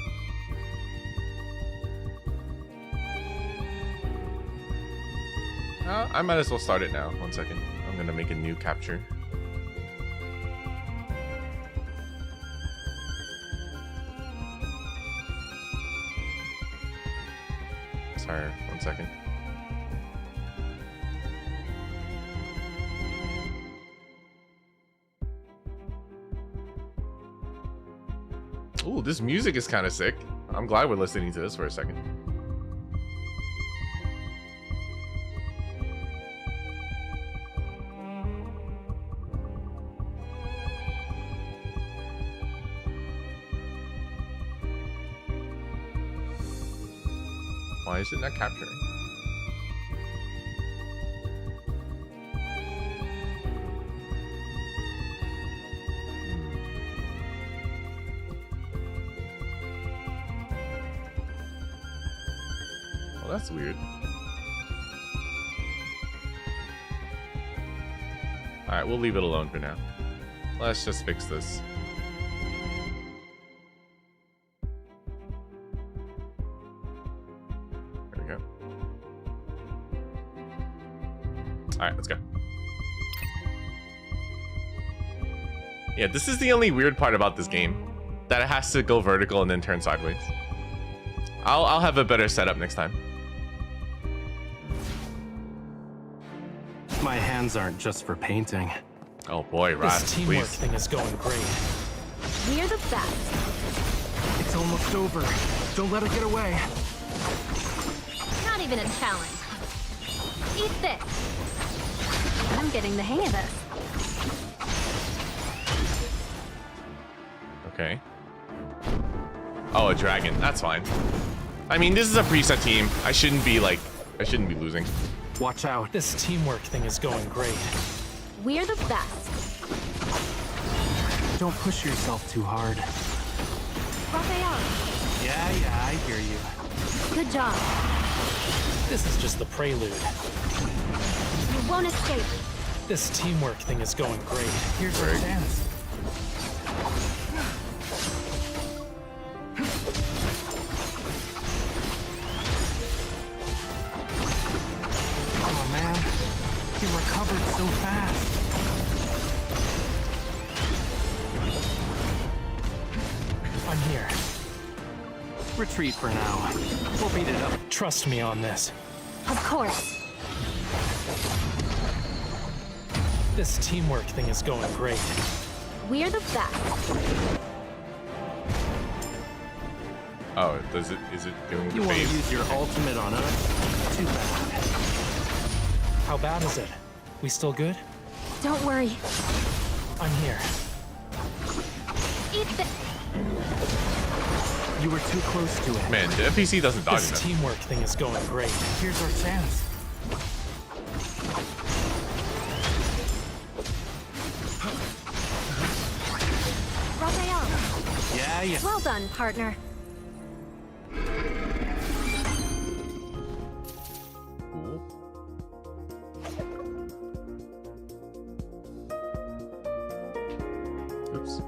I might as well start it now. 1 second. I'm gonna make a new capture. Sorry, 1 second. Ooh, this music is kind of sick. I'm glad we're listening to this for a second. Why is it not capturing? Well, that's weird. Alright, we'll leave it alone for now. Let's just fix this. Alright, let's go. Yeah, this is the only weird part about this game. That it has to go vertical and then turn sideways. I'll have a better setup next time.
My hands aren't just for painting.
Oh boy, Rod,
This teamwork
please.
thing is going great.
We're the best.
It's almost over. Don't let her get away.
Not even a challenge. Eat this. I'm getting the hang of this.
Okay. Oh, a dragon. That's fine. I mean, this is a preset team. I shouldn't be losing.
Watch out. This teamwork thing is going great.
We're the best.
Don't push yourself too hard.
Rafayel,
Yeah, I hear you.
good job.
This is just the prelude.
You won't escape.
This teamwork thing is going great. Here's our
Great.
chance. Oh man, he recovered so fast. I'm here. Retreat for now. We'll beat it up. Trust me on this.
Of course.
This teamwork thing is going great.
We're the best.
Oh, is it doing
You
the
want to
phase?
use your ultimate on us? Too bad. How bad is it? We still good?
Don't worry.
I'm here.
Eat this.
You were too close to it.
Man, the NPC doesn't dodge
This
enough.
teamwork thing is going great. Here's our chance.
Rafayel.
Yeah.
Well done, partner.
Cool. Oops.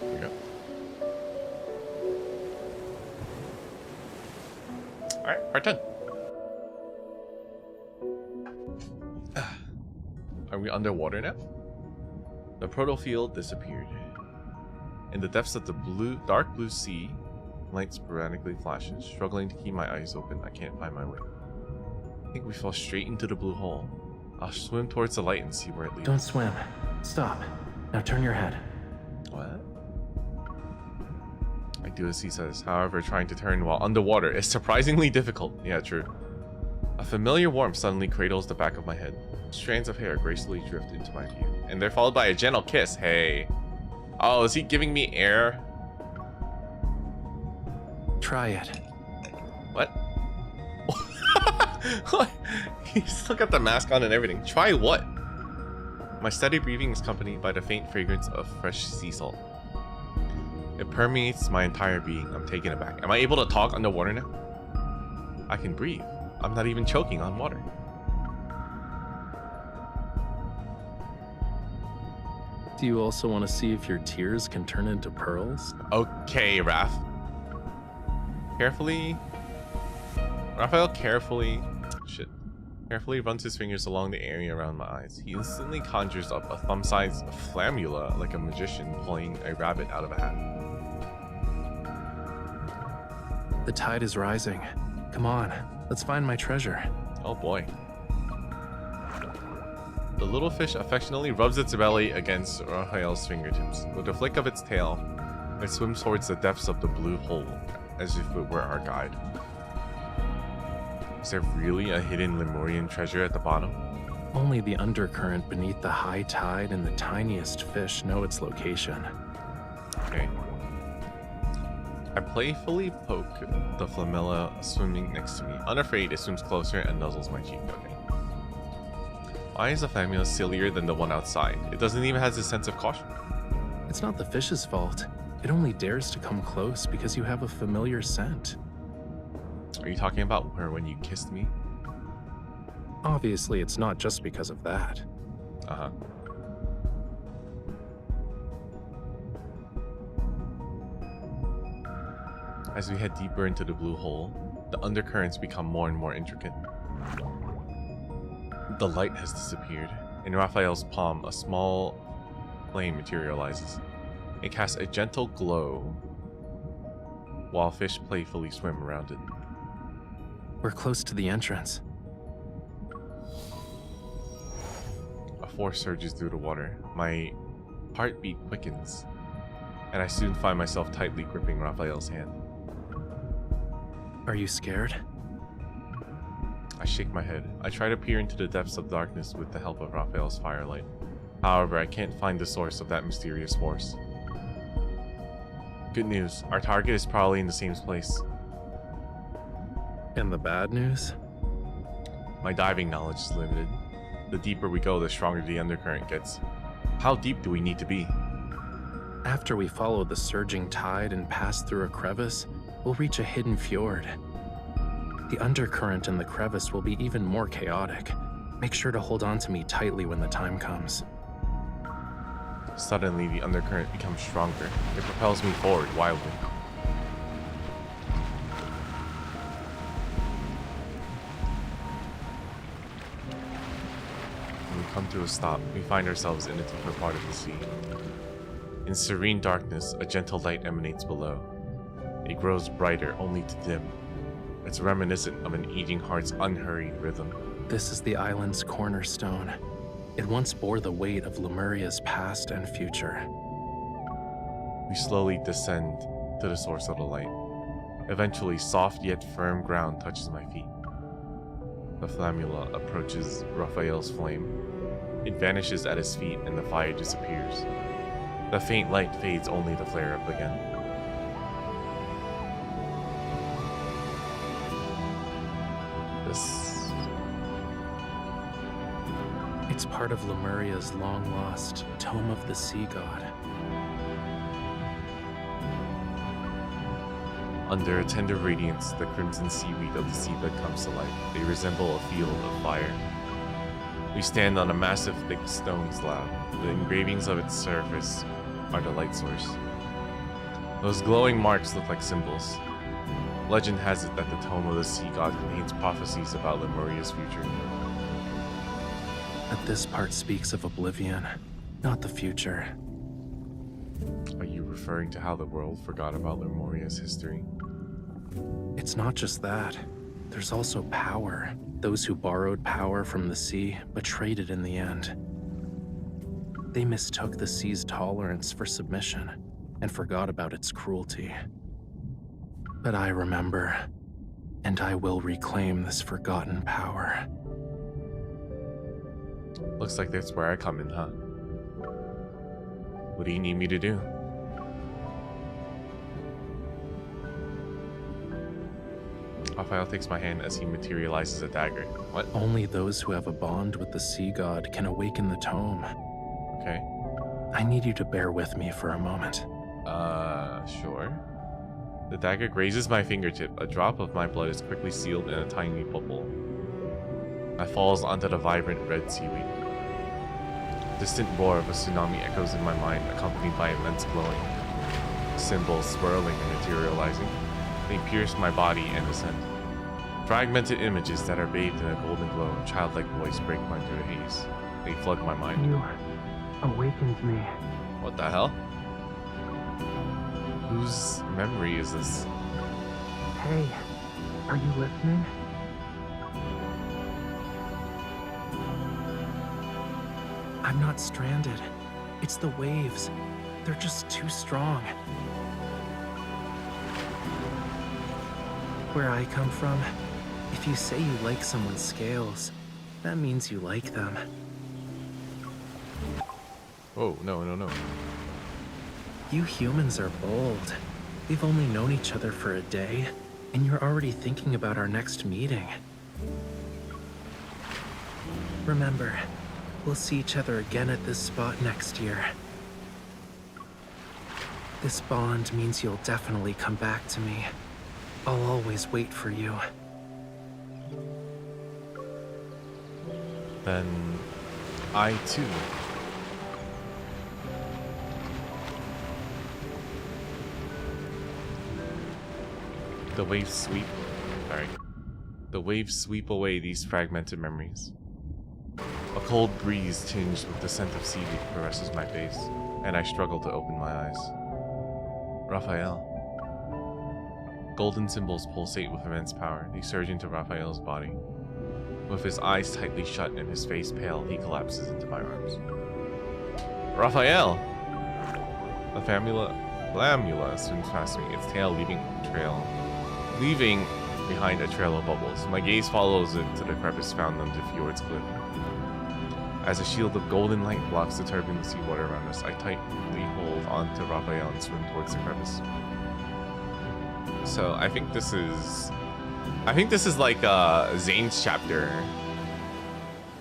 There you go. Alright, part 10. Are we underwater now? The proto field disappeared. In the depths of the dark blue sea, light sporadically flashes. Struggling to keep my eyes open, I can't find my way. I think we fell straight into the blue hole. I'll swim towards the light and see where it leads.
Don't swim. Stop. Now turn your head.
What? I do as he says. However, trying to turn while underwater is surprisingly difficult. Yeah, true. A familiar warmth suddenly cradles the back of my head. Strands of hair gracefully drift into my view. And they're followed by a gentle kiss. Hey. Oh, is he giving me air?
Try it.
What? What? He still got the mask on and everything. Try what? My steady breathing is accompanied by the faint fragrance of fresh sea salt. It permeates my entire being. I'm taken aback. Am I able to talk underwater now? I can breathe. I'm not even choking on water.
Do you also want to see if your tears can turn into pearls?
Okay, Raph. Carefully. Raphael carefully runs his fingers along the area around my eyes. He instantly conjures up a thumb-sized flammula like a magician pulling a rabbit out of a hat.
The tide is rising. Come on, let's find my treasure.
Oh boy. The little fish affectionately rubs its belly against Raphael's fingertips. With a flick of its tail, it swims towards the depths of the blue hole, as if it were our guide. Is there really a hidden Lemurian treasure at the bottom?
Only the undercurrent beneath the high tide and the tiniest fish know its location.
Okay. I playfully poke the flammula swimming next to me. Unafraid, it swims closer and nuzzles my cheek. Okay. Why is the flammula sillier than the one outside? It doesn't even have a sense of caution.
It's not the fish's fault. It only dares to come close because you have a familiar scent.
Are you talking about her when you kissed me?
Obviously, it's not just because of that.
Uh-huh. As we head deeper into the blue hole, the undercurrents become more and more intricate. The light has disappeared. In Raphael's palm, a small flame materializes. It casts a gentle glow, while fish playfully swim around it.
We're close to the entrance.
A force surges through the water. My heartbeat quickens, and I soon find myself tightly gripping Raphael's hand.
Are you scared?
I shake my head. I try to peer into the depths of darkness with the help of Raphael's firelight. However, I can't find the source of that mysterious force. Good news, our target is probably in the same place.
And the bad news?
My diving knowledge is limited. The deeper we go, the stronger the undercurrent gets. How deep do we need to be?
After we follow the surging tide and pass through a crevice, we'll reach a hidden fjord. The undercurrent in the crevice will be even more chaotic. Make sure to hold on to me tightly when the time comes.
Suddenly, the undercurrent becomes stronger. It propels me forward wildly. When we come to a stop, we find ourselves in a deeper part of the sea. In serene darkness, a gentle light emanates below. It grows brighter, only to dim. It's reminiscent of an aging heart's unhurried rhythm.
This is the island's cornerstone. It once bore the weight of Lemuria's past and future.
We slowly descend to the source of the light. Eventually, soft yet firm ground touches my feet. The flammula approaches Rafayel's flame. It vanishes at his feet and the fire disappears. The faint light fades only to flare up again.
It's part of Lemuria's long-lost Tome of the Sea God.
Under a tender radiance, the crimson seaweed of the seabed comes to life. They resemble a field of fire. We stand on a massive, thick stone slab. The engravings of its surface are the light source. Those glowing marks look like symbols. Legend has it that the Tome of the Sea God contains prophecies about Lemuria's future.
But this part speaks of oblivion, not the future.
Are you referring to how the world forgot about Lemuria's history?
It's not just that. There's also power. Those who borrowed power from the sea, but traded in the end. They mistook the sea's tolerance for submission, and forgot about its cruelty. But I remember, and I will reclaim this forgotten power.
Looks like that's where I come in, huh? What do you need me to do? Rafayel takes my hand as he materializes a dagger. What?
Only those who have a bond with the sea god can awaken the tome.
Okay.
I need you to bear with me for a moment.
Sure. The dagger grazes my fingertip. A drop of my blood is quickly sealed in a tiny bubble. It falls onto the vibrant red seaweed. Distant roar of a tsunami echoes in my mind, accompanied by immense glowing symbols swirling and materializing. They pierce my body and descend. Fragmented images that are bathed in a golden glow, childlike voice break mine through the haze. They flood my mind.
You awakened me.
What the hell? Whose memory is this?
Hey, are you listening?
I'm not stranded. It's the waves. They're just too strong. Where I come from, if you say you like someone's scales, that means you like them.
Oh, no.
You humans are bold. We've only known each other for a day, and you're already thinking about our next meeting. Remember, we'll see each other again at this spot next year. This bond means you'll definitely come back to me. I'll always wait for you.
Then I too. The waves sweep away these fragmented memories. A cold breeze tinged with the scent of seaweed caresses my face, and I struggle to open my eyes. Rafayel. Golden symbols pulsate with immense power. They surge into Rafayel's body. With his eyes tightly shut and his face pale, he collapses into my arms. Rafayel! The flammula swims past me, its tail leaving behind a trail of bubbles. My gaze follows it to the crevice found under the fjord's cliff. As a shield of golden light blocks the turbulent seawater around us, I tightly hold onto Rafayel and swim towards the crevice. So I think this is like Zane's chapter,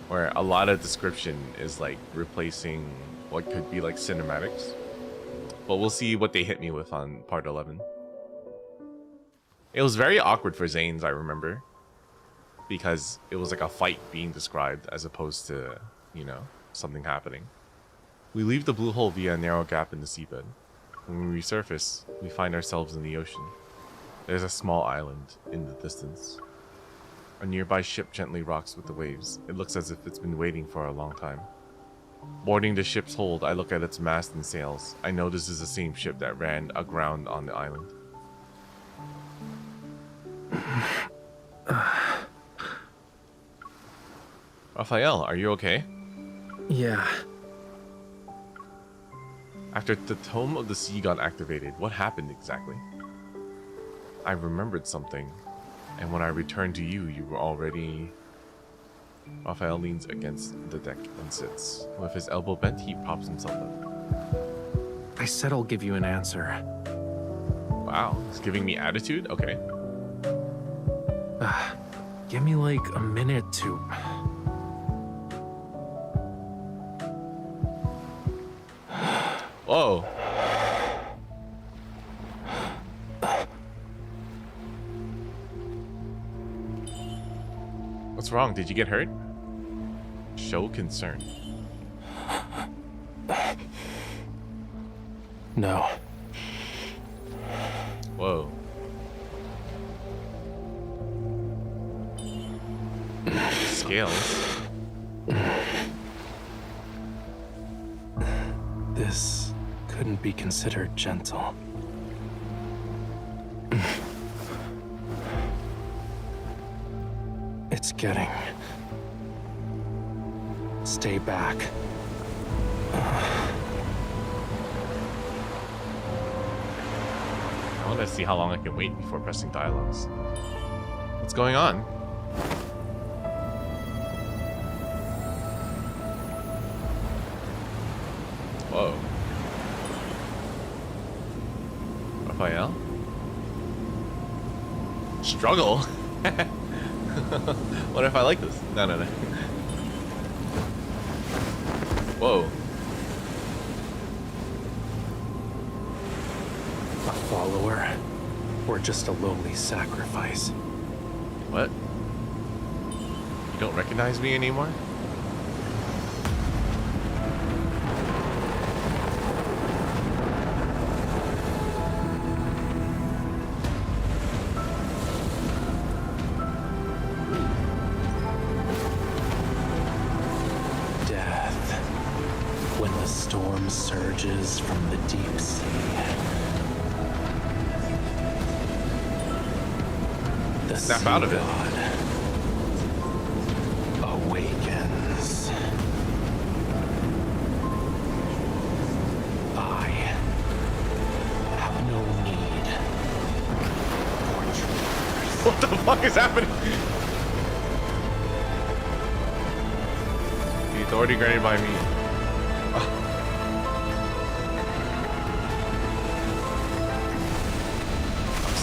where a lot of description is like replacing what could be like cinematics. But we'll see what they hit me with on part 11. It was very awkward for Zane's, I remember, because it was like a fight being described as opposed to, you know, something happening. We leave the blue hole via a narrow gap in the seabed. When we resurface, we find ourselves in the ocean. There's a small island in the distance. A nearby ship gently rocks with the waves. It looks as if it's been waiting for a long time. Boarding the ship's hold, I look at its mast and sails. I know this is the same ship that ran aground on the island. Rafayel, are you okay?
Yeah.
After the Tome of the Sea got activated, what happened exactly? I remembered something, and when I returned to you, you were already... Rafayel leans against the deck and sits. With his elbow bent, he props himself up.
I said I'll give you an answer.
Wow, he's giving me attitude? Okay.
Give me like a minute to...
Whoa. What's wrong? Did you get hurt? Show concern.
No.
Whoa. Scales.
This couldn't be considered gentle. It's getting... Stay back.
I want to see how long I can wait before pressing dialogues. What's going on? Whoa. Rafayel? Struggle? What if I like this? No. Whoa.
A follower, or just a lowly sacrifice?
What? You don't recognize me anymore?
Surges from the deep sea. The
Snap
sea
out of it.
God awakens. I have no need for dreamers.
What the fuck is happening? The authority granted by me.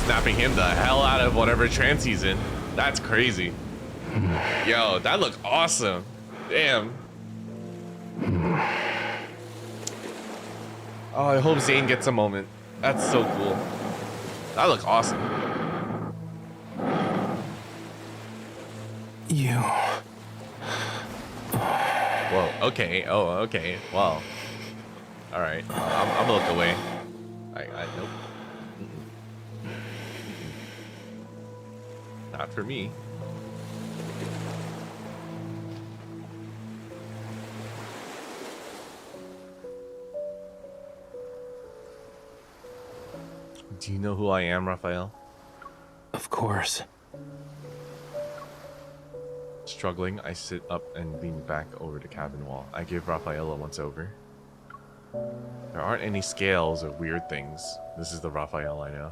Snapping him the hell out of whatever trance he's in. That's crazy. Yo, that looked awesome. Damn. Oh, I hope Zane gets a moment. That's so cool. That looks awesome.
You.
Whoa, okay. Oh, okay. Wow. Alright. I'm gonna look away. Nope. Not for me. Do you know who I am, Rafayel?
Of course.
Struggling, I sit up and lean back over the cabin wall. I give Rafayel a once over. There aren't any scales or weird things. This is the Rafayel I know.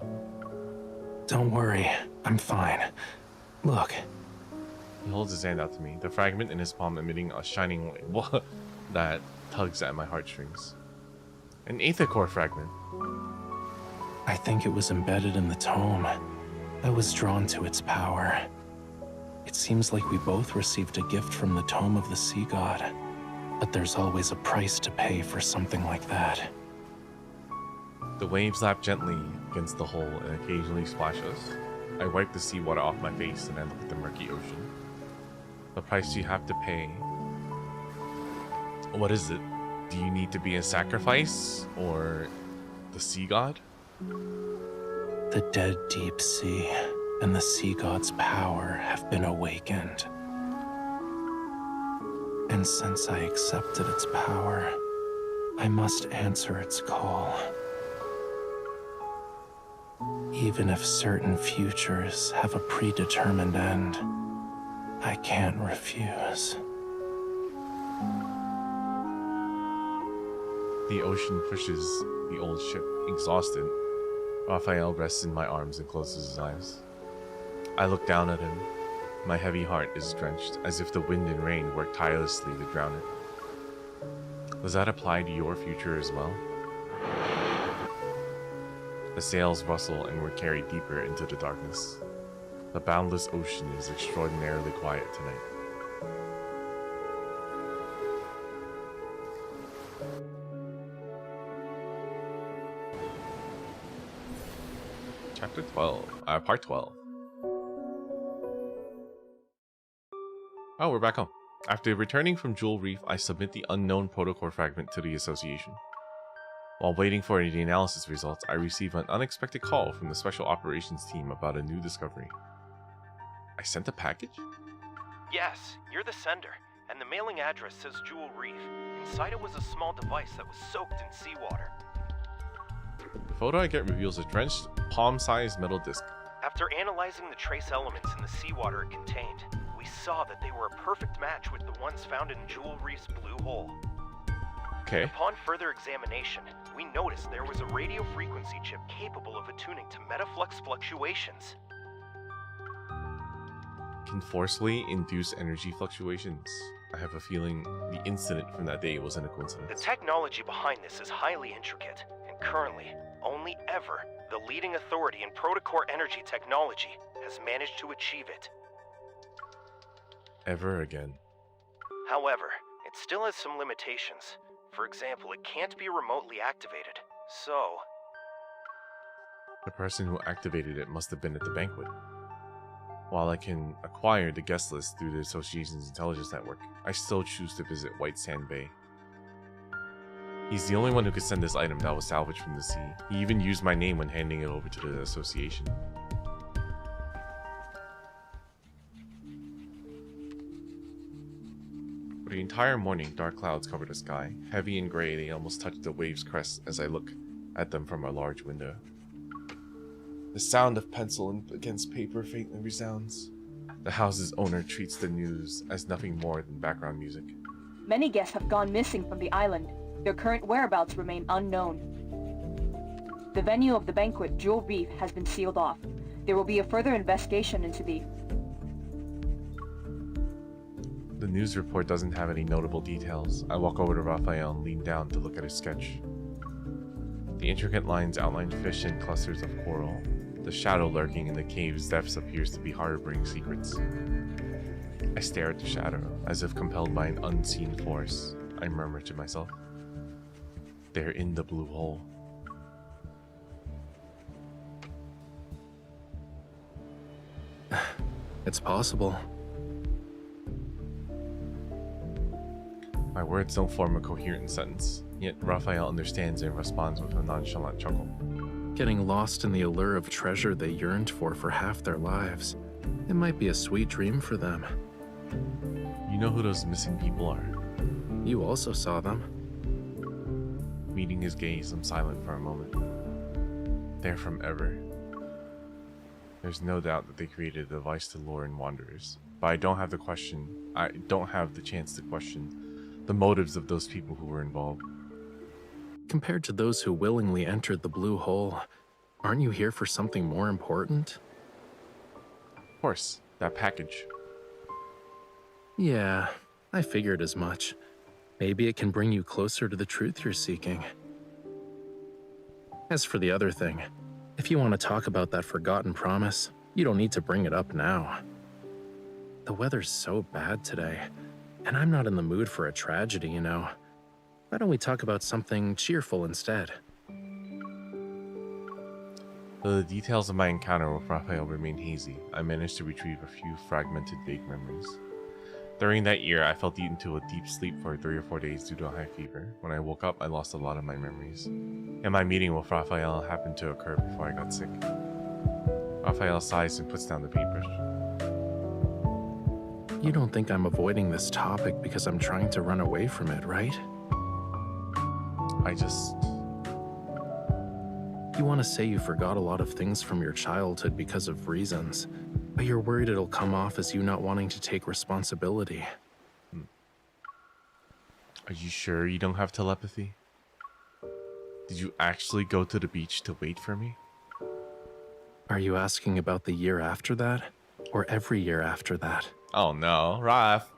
Don't worry, I'm fine. Look.
He holds his hand out to me, the fragment in his palm emitting a shining light that tugs at my heartstrings. An aether core fragment.
I think it was embedded in the tome. I was drawn to its power. It seems like we both received a gift from the Tome of the Sea God. But there's always a price to pay for something like that.
The waves lap gently against the hull and occasionally splash us. I wipe the seawater off my face and I look at the murky ocean. The price you have to pay. What is it? Do you need to be a sacrifice? Or the sea god?
The dead deep sea and the sea god's power have been awakened. And since I accepted its power, I must answer its call. Even if certain futures have a predetermined end, I can't refuse.
The ocean pushes the old ship. Exhausted, Rafayel rests in my arms and closes his eyes. I look down at him. My heavy heart is drenched, as if the wind and rain work tirelessly to drown it. Does that apply to your future as well? The sails rustle and we're carried deeper into the darkness. The boundless ocean is extraordinarily quiet tonight. Chapter 12, Part 12. Oh, we're back home. After returning from Jewel Reef, I submit the unknown protocore fragment to the association. While waiting for the analysis results, I receive an unexpected call from the Special Operations team about a new discovery. I sent a package?
Yes, you're the sender, and the mailing address says Jewel Reef. Inside it was a small device that was soaked in seawater.
The photo I get reveals a drenched, palm-sized metal disc.
After analyzing the trace elements in the seawater it contained, we saw that they were a perfect match with the ones found in Jewel Reef's blue hole.
Okay.
Upon further examination, we noticed there was a radio frequency chip capable of attuning to metaflux fluctuations.
Can forcefully induce energy fluctuations. I have a feeling the incident from that day wasn't a coincidence.
The technology behind this is highly intricate, and currently, only ever, the leading authority in protocore energy technology has managed to achieve it.
Ever again.
However, it still has some limitations. For example, it can't be remotely activated, so...
The person who activated it must have been at the banquet. While I can acquire the guest list through the Association's intelligence network, I still choose to visit White Sand Bay. He's the only one who could send this item that was salvaged from the sea. He even used my name when handing it over to the Association. For the entire morning, dark clouds covered the sky. Heavy and gray, they almost touched the wave's crest as I look at them from a large window. The sound of pencil against paper faintly resounds. The house's owner treats the news as nothing more than background music.
Many guests have gone missing from the island. Their current whereabouts remain unknown. The venue of the banquet, Jewel Reef, has been sealed off. There will be a further investigation into the...
The news report doesn't have any notable details. I walk over to Rafayel and lean down to look at his sketch. The intricate lines outline fish and clusters of coral. The shadow lurking in the cave's depths appears to be harboring secrets. I stare at the shadow, as if compelled by an unseen force. I murmur to myself, "They're in the blue hole."
It's possible.
My words don't form a coherent sentence, yet Rafayel understands and responds with a nonchalant chuckle.
Getting lost in the allure of treasure they yearned for half their lives. It might be a sweet dream for them.
You know who those missing people are?
You also saw them.
Meeting his gaze, I'm silent for a moment. They're from Ever. There's no doubt that they created a device to lure in wanderers, but I don't have the chance to question the motives of those people who were involved.
Compared to those who willingly entered the blue hole, aren't you here for something more important?
Of course, that package.
Yeah, I figured as much. Maybe it can bring you closer to the truth you're seeking. As for the other thing, if you want to talk about that forgotten promise, you don't need to bring it up now. The weather's so bad today, and I'm not in the mood for a tragedy, you know. Why don't we talk about something cheerful instead?
Though the details of my encounter with Rafayel remain hazy, I managed to retrieve a few fragmented vague memories. During that year, I fell into a deep sleep for 3 or 4 days due to a high fever. When I woke up, I lost a lot of my memories. And my meeting with Rafayel happened to occur before I got sick. Rafayel sighs and puts down the paintbrush.
You don't think I'm avoiding this topic because I'm trying to run away from it, right?
I just...
You want to say you forgot a lot of things from your childhood because of reasons, but you're worried it'll come off as you not wanting to take responsibility.
Are you sure you don't have telepathy? Did you actually go to the beach to wait for me?
Are you asking about the year after that? Or every year after that?
Oh no, Raf.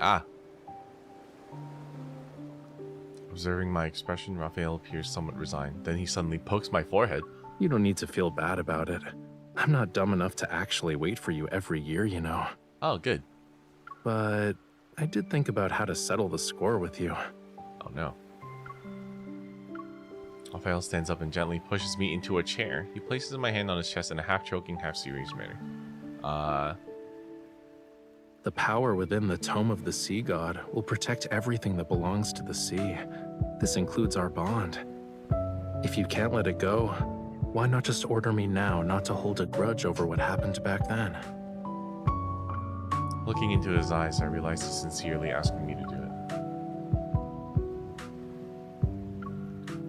Ah. Observing my expression, Rafayel appears somewhat resigned. Then he suddenly pokes my forehead.
You don't need to feel bad about it. I'm not dumb enough to actually wait for you every year, you know.
Oh, good.
But I did think about how to settle the score with you.
Oh no. Rafayel stands up and gently pushes me into a chair. He places my hand on his chest in a half-choking, half-serious manner.
The power within the Tome of the Sea God will protect everything that belongs to the sea. This includes our bond. If you can't let it go, why not just order me now not to hold a grudge over what happened back then?
Looking into his eyes, I realize he's sincerely asking me to do it.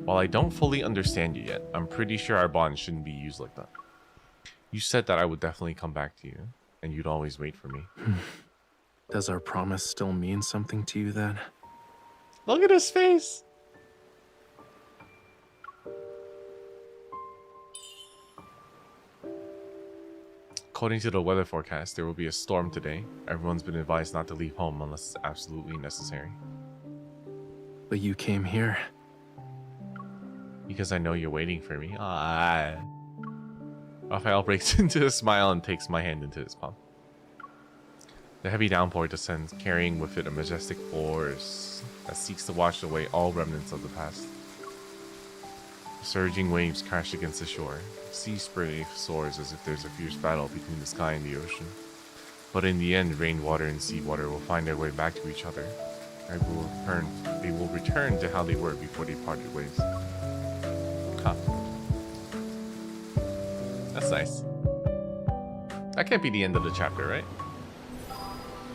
While I don't fully understand you yet, I'm pretty sure our bond shouldn't be used like that. You said that I would definitely come back to you, and you'd always wait for me.
Does our promise still mean something to you then?
Look at his face! According to the weather forecast, there will be a storm today. Everyone's been advised not to leave home unless it's absolutely necessary.
But you came here.
Because I know you're waiting for me. Ah. Rafayel breaks into a smile and takes my hand into his palm. The heavy downpour descends, carrying with it a majestic force that seeks to wash away all remnants of the past. The surging waves crash against the shore. Sea spray soars as if there's a fierce battle between the sky and the ocean. But in the end, rainwater and seawater will find their way back to each other. They will return to how they were before they parted ways. Huh. That's nice. That can't be the end of the chapter, right?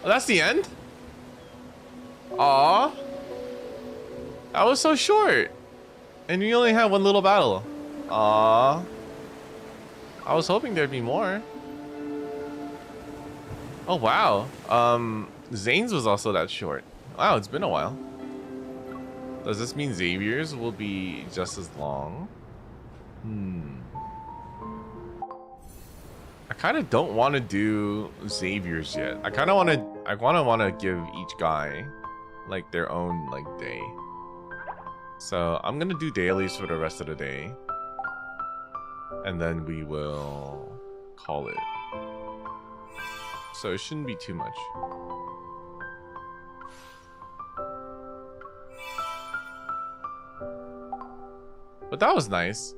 Oh, that's the end? Aww. That was so short. And we only had one little battle. Aww. I was hoping there'd be more. Oh, wow. Zane's was also that short. Wow, it's been a while. Does this mean Xavier's will be just as long? I kind of don't want to do Xavier's yet. I kind of want to give each guy like their own like day. So I'm gonna do dailies for the rest of the day, and then we will call it. So it shouldn't be too much. But that was nice.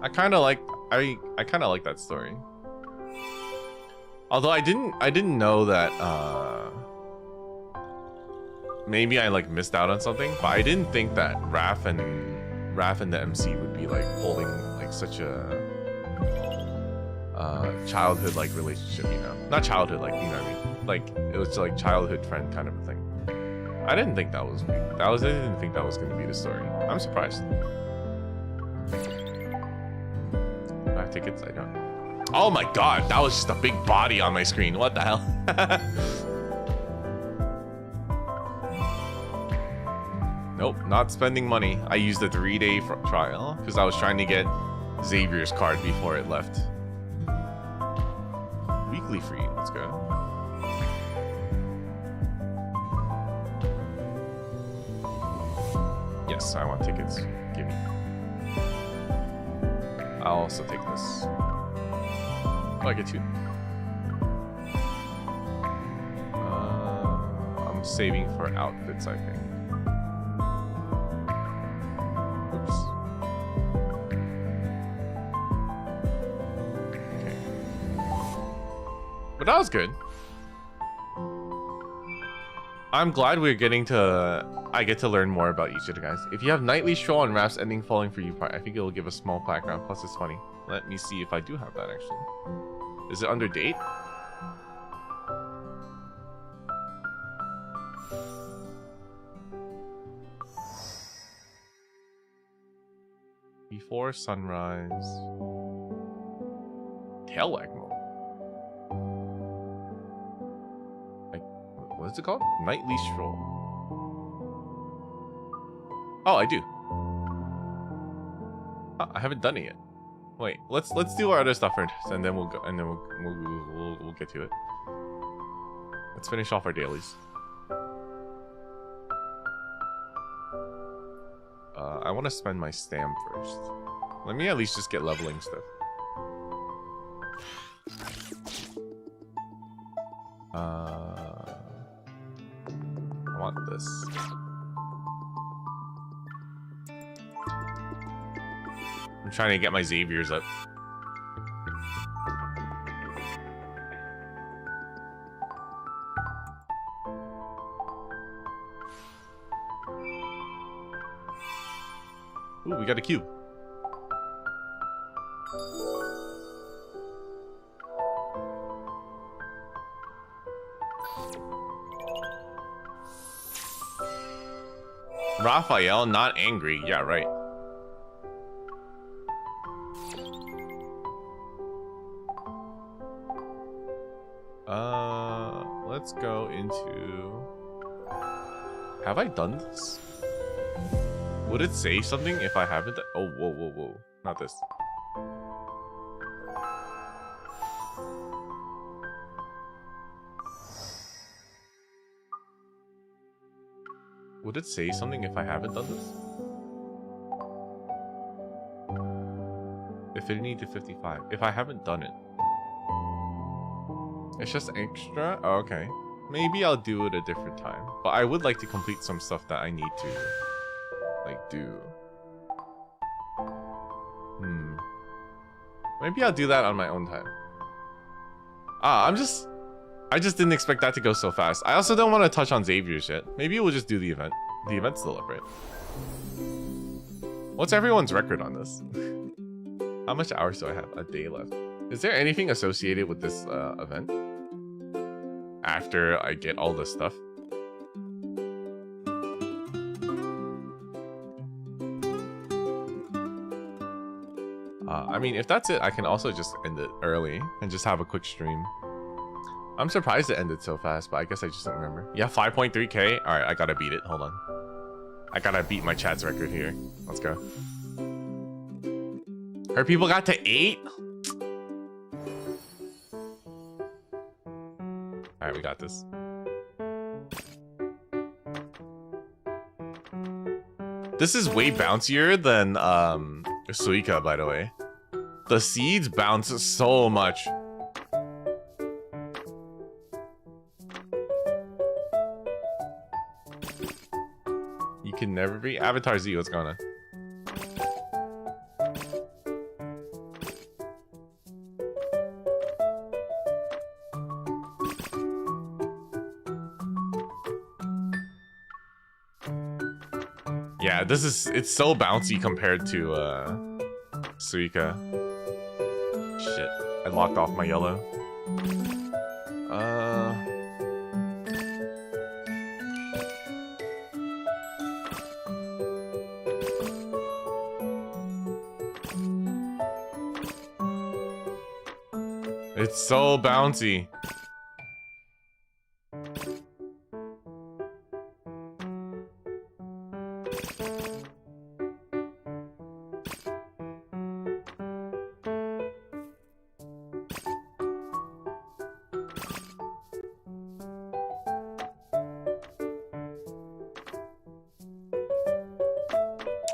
I kind of like that story. Although I didn't know that maybe I like missed out on something, but I didn't think that Raph and the MC would be like holding like such a childhood like relationship, you know? Not childhood, like, you know what I mean? Like it was like childhood friend kind of a thing. I didn't think that was I didn't think that was going to be the story. I'm surprised. 5 tickets? I don't. Oh my god, that was just a big body on my screen. What the hell? Nope, not spending money. I used a 3-day trial because I was trying to get Xavier's card before it left. Weekly free, let's go. Yes, I want tickets. Give me. I'll also take this. Oh, I get 2. I'm saving for outfits, I think. Oops. Okay. But that was good. I'm glad we're getting to... I get to learn more about each of the guys. If you have Nightly Stroll and Raph's Ending Falling For You part, I think it'll give a small background, plus it's funny. Let me see if I do have that, actually. Is it under date? Before Sunrise... Tail wag mode. What is it called? Nightly Stroll. Oh, I do. Oh, I haven't done it yet. Wait, let's do our other stuff first, and then we'll go, and then we'll get to it. Let's finish off our dailies. I want to spend my stam first. Let me at least just get leveling stuff. I want this. I'm trying to get my Xaviers up. Ooh, we got a cube. Rafayel, not angry. Yeah, right. Let's go into... Have I done this? Would it say something if I haven't? Oh, whoa, whoa, whoa. Not this. Would it say something if I haven't done this? Affinity to 55. If I haven't done it. It's just extra? Oh, okay. Maybe I'll do it a different time. But I would like to complete some stuff that I need to, like, do. Maybe I'll do that on my own time. I just didn't expect that to go so fast. I also don't want to touch on Xavier's yet. Maybe we'll just do the event. The event's still up, right? What's everyone's record on this? How much hours do I have? A day left. Is there anything associated with this event? After I get all this stuff? I mean, if that's it, I can also just end it early and just have a quick stream. I'm surprised it ended so fast, but I guess I just don't remember. Yeah, 5.3k. All right, I gotta beat it. Hold on. I gotta beat my chat's record here. Let's go. Her people got to 8? All right, we got this. This is way bouncier than Suika, by the way. The seeds bounce so much. You can never be Avatar Z. What's going on? Yeah, it's so bouncy compared to Suika. Shit, I locked off my yellow. It's so bouncy.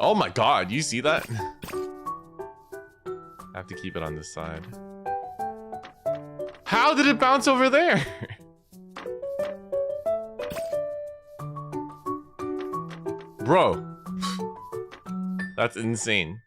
Oh my god, you see that? I have to keep it on this side. How did it bounce over there? Bro. That's insane.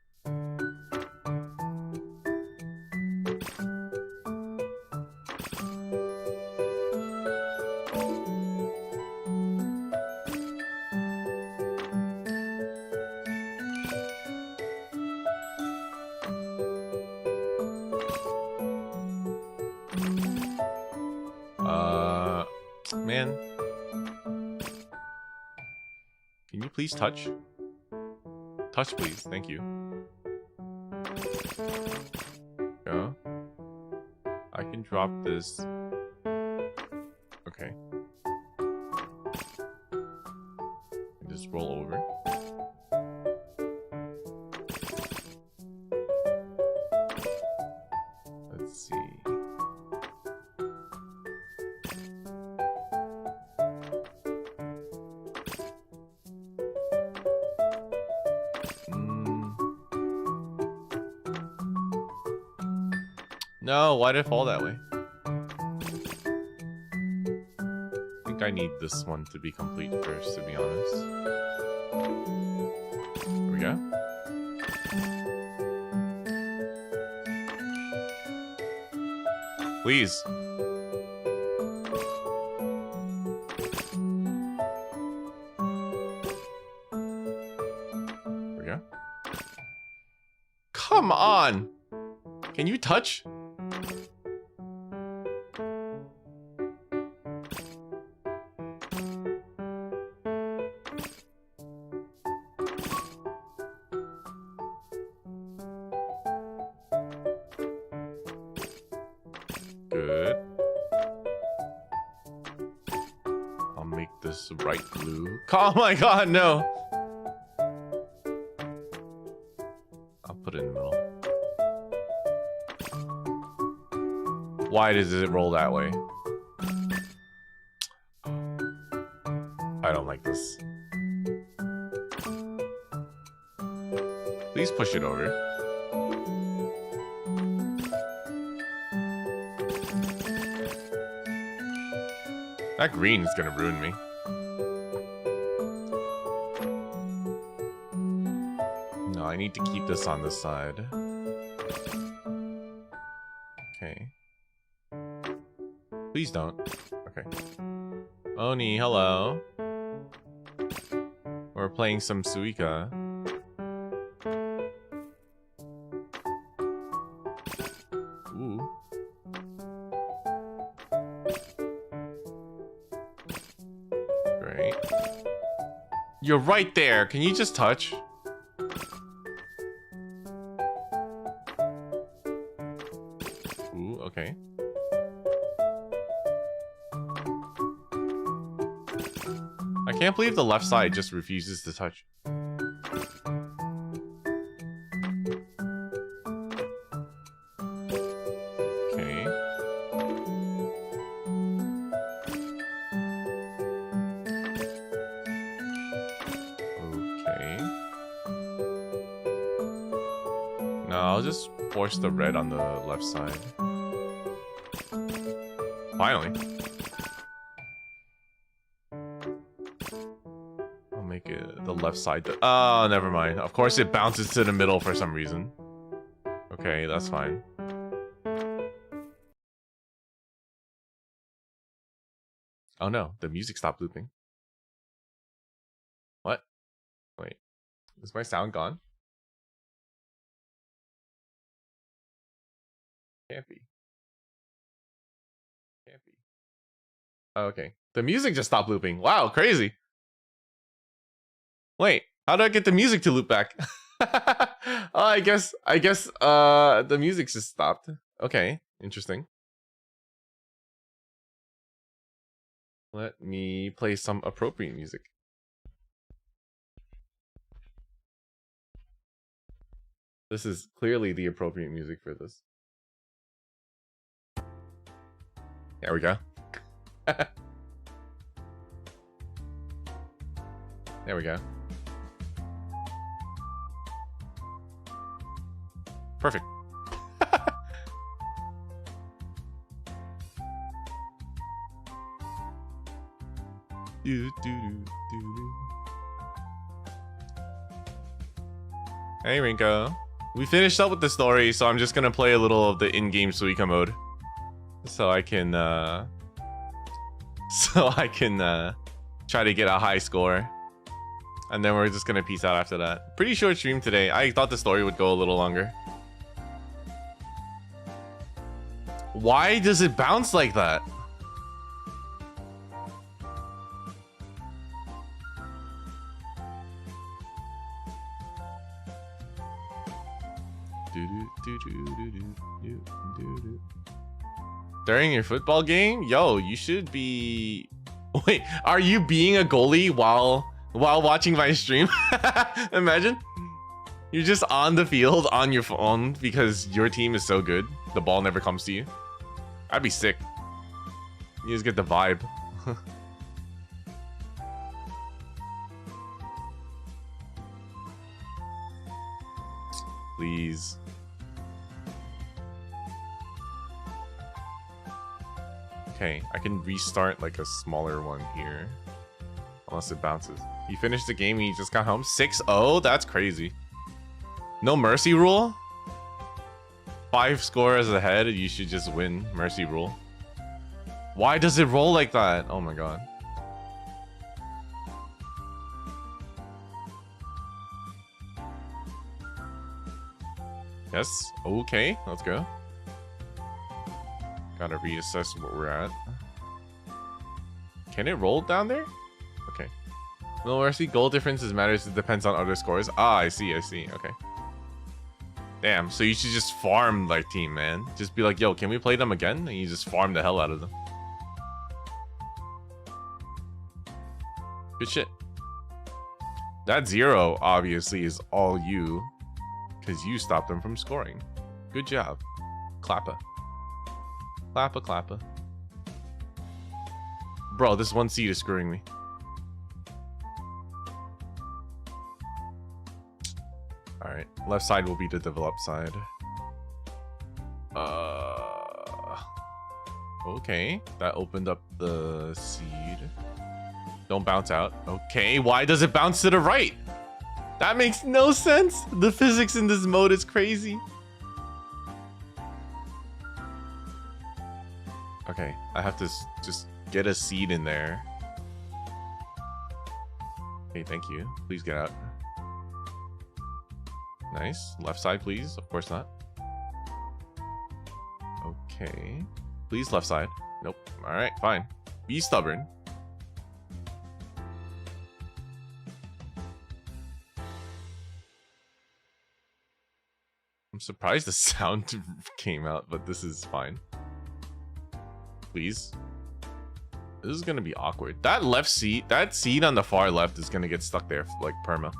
please touch? Touch, please. Thank you. Go. I can drop this. Okay. And just roll over. Let's see. No, why did it fall that way? I think I need this one to be complete first, to be honest. Here we go. Please. Here we go. Come on! Can you touch? Good. I'll make this bright blue. Oh my god, no! I'll put it in the middle. Why does it roll that way? I don't like this. Please push it over. That green is gonna ruin me. No, I need to keep this on this side. Okay. Please don't. Okay. Oni, hello. We're playing some Suika. Ooh. Great. You're right there. Can you just touch? Ooh, okay. I can't believe the left side just refuses to touch. Okay. Okay. No, I'll just force the red on the left side. Finally. Make it the left side. Oh, never mind. Of course, it bounces to the middle for some reason. Okay, that's fine. Oh no, the music stopped looping. What? Wait, is my sound gone? Can't be. Can't be. Oh, okay, the music just stopped looping. Wow, crazy. Wait, how do I get the music to loop back? Oh, I guess the music just stopped. Okay, interesting. Let me play some appropriate music. This is clearly the appropriate music for this. There we go. There we go. Perfect. Hey, Rinko. We finished up with the story, so I'm just gonna play a little of the in-game Suika mode. So I can try to get a high score. And then we're just gonna peace out after that. Pretty short stream today. I thought the story would go a little longer. Why does it bounce like that? During your football game? Yo, you should be... Wait, are you being a goalie while watching my stream? Imagine. You're just on the field on your phone because your team is so good. The ball never comes to you. I'd be sick. You just get the vibe. Please. Okay, I can restart like a smaller one here. Unless it bounces. You finished the game and you just got home? 6-0? That's crazy. No mercy rule? 5 scores ahead, you should just win. Mercy rule. Why does it roll like that? Oh my god. Yes. Okay, let's go. Gotta reassess what we're at. Can it roll down there? Okay. No mercy. Goal differences matters. It depends on other scores. Ah, I see. Okay. Damn. So you should just farm like team, man. Just be like, yo, can we play them again? And you just farm the hell out of them. Good shit. That 0 obviously is all you. Because you stopped them from scoring. Good job. Clappa. Clappa, clappa. Bro, this one seed is screwing me. Alright, left side will be the developed side. Okay, that opened up the seed. Don't bounce out. Okay, why does it bounce to the right? That makes no sense. The physics in this mode is crazy. Okay, I have to just get a seed in there. Okay, thank you. Please get out. Nice. Left side, please. Of course not. Okay. Please, left side. Nope. Alright, fine. Be stubborn. I'm surprised the sound came out, but this is fine. Please. This is gonna be awkward. That left seat, that seat on the far left is gonna get stuck there like perma.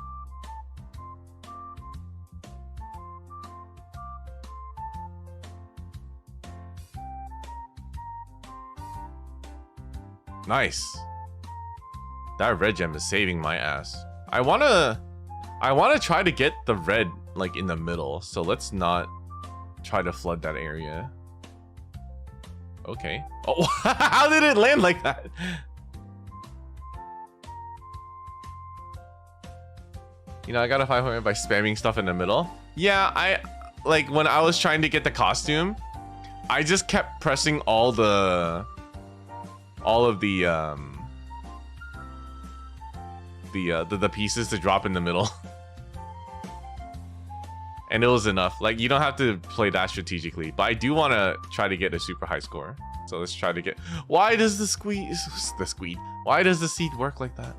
Nice. That red gem is saving my ass. I wanna try to get the red like in the middle, so let's not try to flood that area. Okay. Oh, how did it land like that? You know, I got a 500 by spamming stuff in the middle. Yeah, I like when I was trying to get the costume, I just kept pressing all of the pieces to drop in the middle. And it was enough. Like, you don't have to play that strategically, but I do want to try to get a super high score. So let's try to get... Why does why does the seed work like that?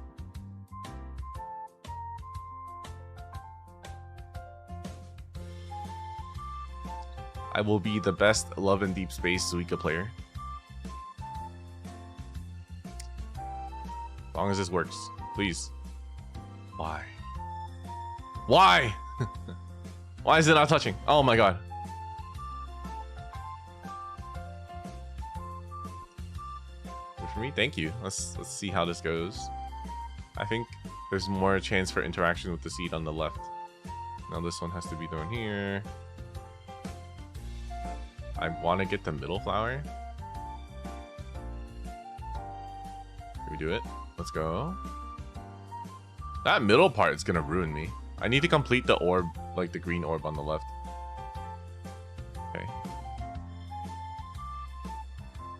I will be the best Love and Deepspace Suika player. As long as this works. Please. Why? Why? Why is it not touching? Oh my god. Good for me? Thank you. Let's see how this goes. I think there's more chance for interaction with the seed on the left. Now this one has to be thrown here. I want to get the middle flower. Can we do it? Let's go. That middle part is gonna ruin me. I need to complete the orb, like the green orb on the left. Okay.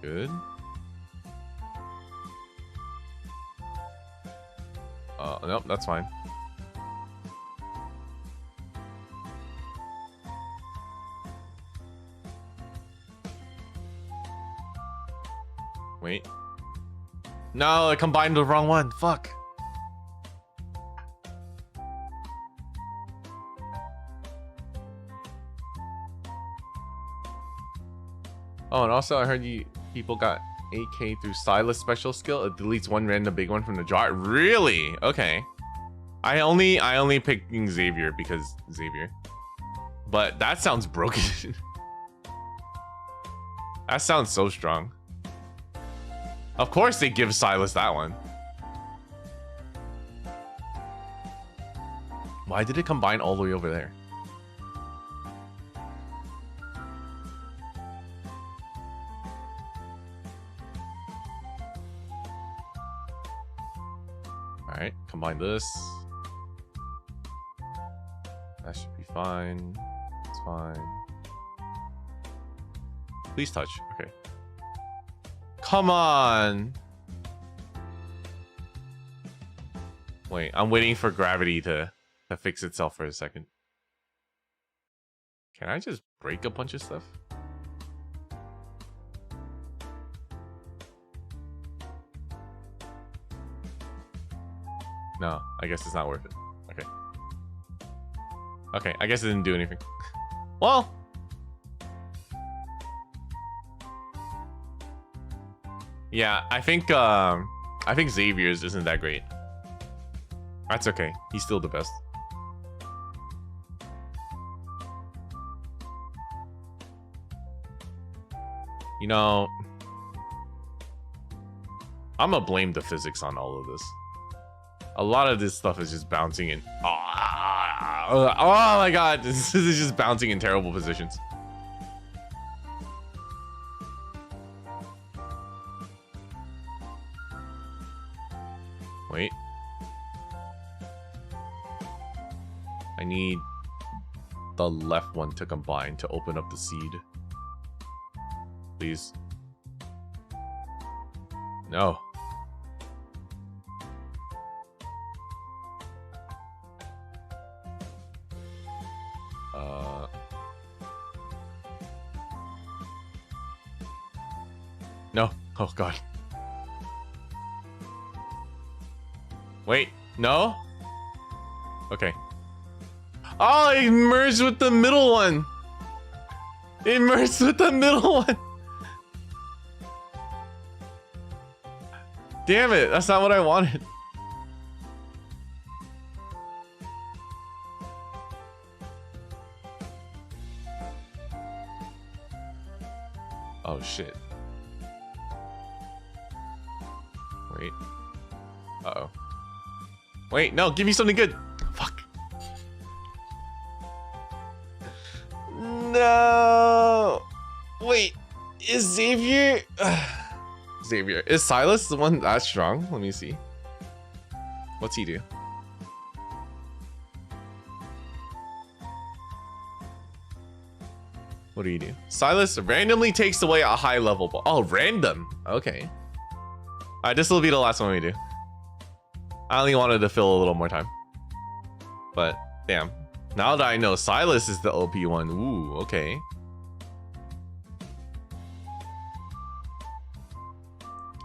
Good. Nope, that's fine. Wait. No, I combined the wrong one. Fuck. Oh, and also I heard you people got 8K through Silas special skill. It deletes one random big one from the jar. Really? Okay. I only picked Xavier because Xavier. But that sounds broken. That sounds so strong. Of course they give Silas that one. Why did it combine all the way over there? Alright, combine this. That should be fine. It's fine. Please touch. Okay. Come on! Wait, I'm waiting for gravity to fix itself for a second. Can I just break a bunch of stuff? No, I guess it's not worth it. Okay. Okay, I guess it didn't do anything. Well. Yeah, I think Xavier's isn't that great. That's okay. He's still the best. You know, I'm gonna blame the physics on all of this. A lot of this stuff is just bouncing in. Oh my god, this is just bouncing in terrible positions. Wait. I need the left one to combine to open up the seed. Please. No. No. Oh god. Wait. No? Okay. Oh, it merged with the middle one. It merged with the middle one. Damn it. That's not what I wanted. Oh, shit. Wait. Uh-oh. Wait, no, give me something good. Fuck. No. Wait, is Xavier... Xavier. Is Silas the one that strong? Let me see. What's he do? What do you do? Silas randomly takes away a high level ball. Oh, random. Okay. Alright, this will be the last one we do. I only wanted to fill a little more time. But, damn. Now that I know Silas is the OP one. Ooh, okay.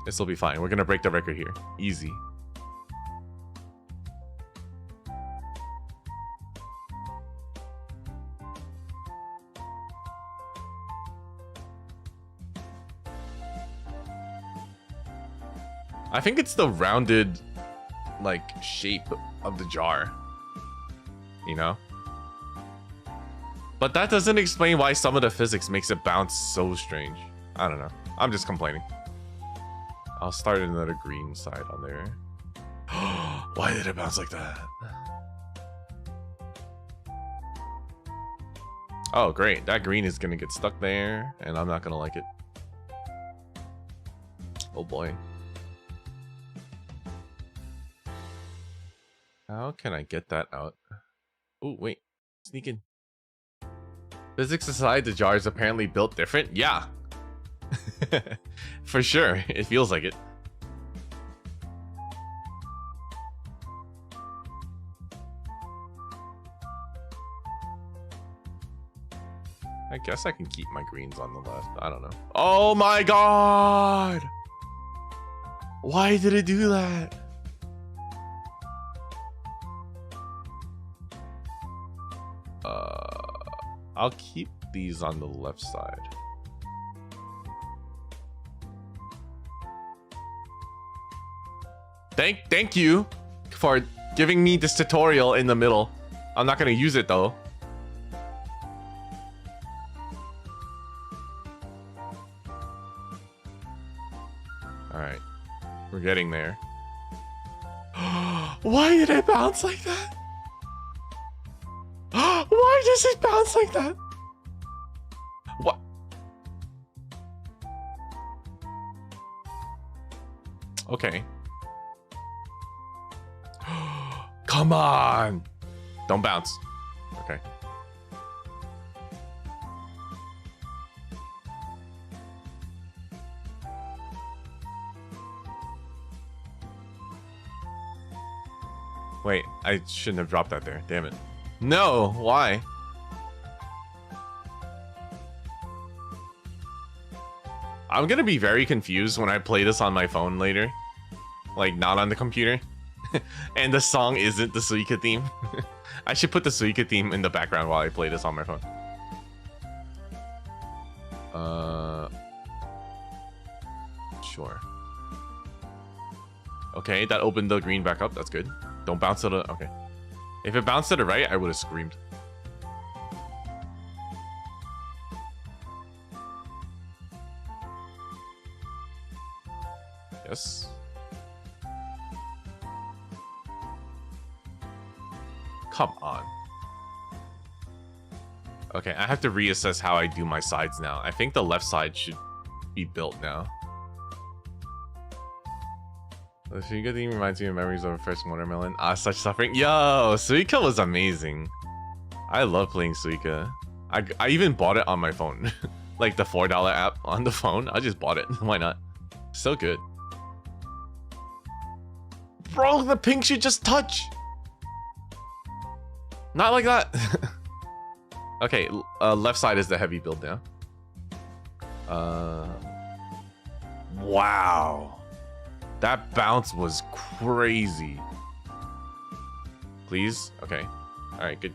This will be fine. We're gonna break the record here. Easy. I think it's the rounded, like, shape of the jar. You know? But that doesn't explain why some of the physics makes it bounce so strange. I don't know. I'm just complaining. I'll start another green side on there. Why did it bounce like that? Oh, great. That green is gonna get stuck there, and I'm not gonna like it. Oh boy. How can I get that out? Oh, wait. Sneak in. Physics aside, the jar is apparently built different? Yeah. For sure. It feels like it. I guess I can keep my greens on the left. I don't know. Oh my god! Why did it do that? I'll keep these on the left side. Thank you for giving me this tutorial in the middle. I'm not gonna use it though. Alright. We're getting there. Why did it bounce like that? Why does it bounce like that? What? Okay. Come on. Don't bounce. Okay. Wait, I shouldn't have dropped that there. Damn it. No, why? I'm gonna be very confused when I play this on my phone later. Like, not on the computer. And the song isn't the Suika theme. I should put the Suika theme in the background while I play this on my phone. Sure. Okay, that opened the green back up. That's good. Don't bounce to the... Okay. If it bounced to the right, I would have screamed. Yes. Come on. Okay, I have to reassess how I do my sides now. I think the left side should be built now. The Suika theme reminds me of memories of a fresh watermelon. Ah, such suffering. Yo, Suika was amazing. I love playing Suika. I even bought it on my phone. Like the $4 app on the phone. I just bought it. Why not? So good. Bro, the pink should just touch. Not like that. Okay, left side is the heavy build now. Wow. That bounce was crazy. Please? Okay. Alright, good.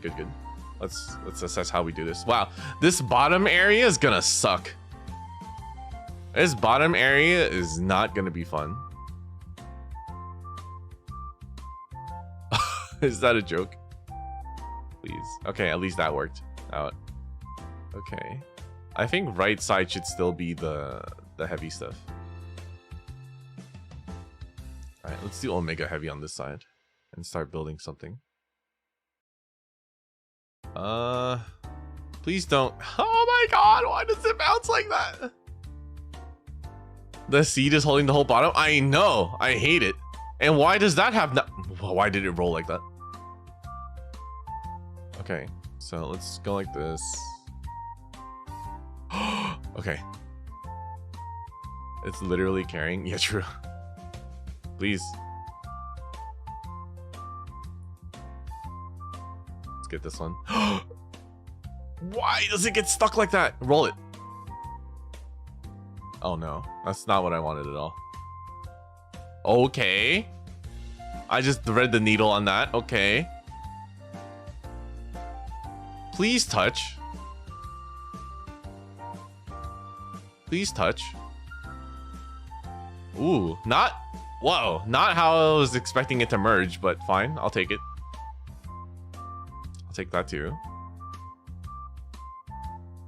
Let's assess how we do this. Wow, this bottom area is gonna suck. This bottom area is not gonna be fun. Is that a joke? Please. Okay, at least that worked out. Okay. I think right side should still be the heavy stuff. Alright, let's do Omega Heavy on this side and start building something. Please don't. Oh my god, why does it bounce like that? The seed is holding the whole bottom? I know, I hate it. And why does that have no... Why did it roll like that? Okay, so let's go like this. Okay. It's literally carrying. Yeah, true. Please. Let's get this one. Why does it get stuck like that? Roll it. Oh no, that's not what I wanted at all. Okay. I just thread the needle on that. Okay. Please touch. Please touch. Ooh, not... Whoa, not how I was expecting it to merge, but fine. I'll take it. I'll take that too.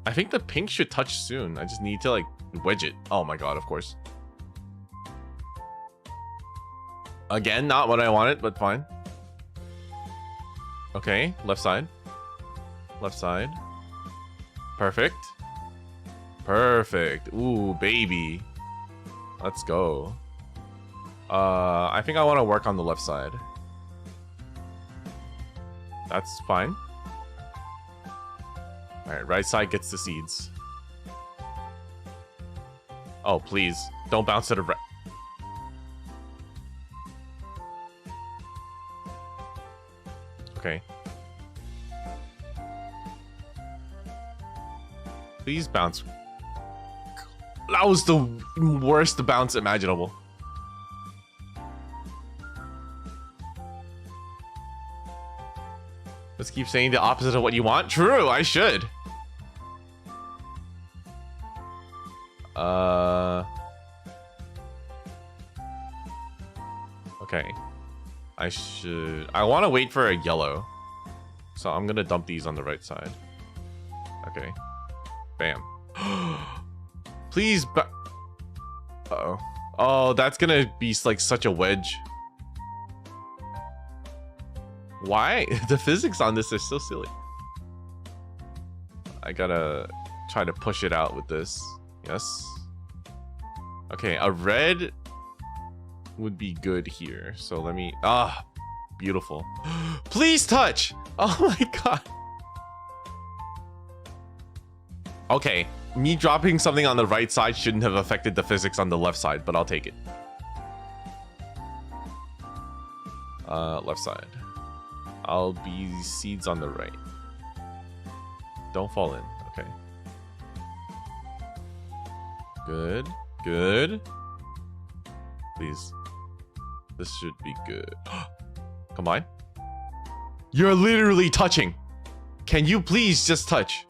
I think the pink should touch soon. I just need to, like, wedge it. Oh my god, of course. Again, not what I wanted, but fine. Okay, left side. Left side. Perfect. Perfect. Ooh, baby. Let's go. I think I want to work on the left side. That's fine. Alright, right side gets the seeds. Oh, please. Don't bounce to the right. Okay. Please bounce. That was the worst bounce imaginable. Let's keep saying the opposite of what you want. True, I should. Okay. I want to wait for a yellow. So I'm going to dump these on the right side. Okay. Bam. Please. Uh-oh. Oh, that's going to be like such a wedge. Why? The physics on this are so silly. I gotta try to push it out with this. Yes. Okay, a red would be good here. So let me... Ah, beautiful. Please touch! Oh my god. Okay, me dropping something on the right side shouldn't have affected the physics on the left side, but I'll take it. Left side. I'll be seeds on the right. Don't fall in. Okay. Good. Good. Please. This should be good. Combine. You're literally touching. Can you please just touch?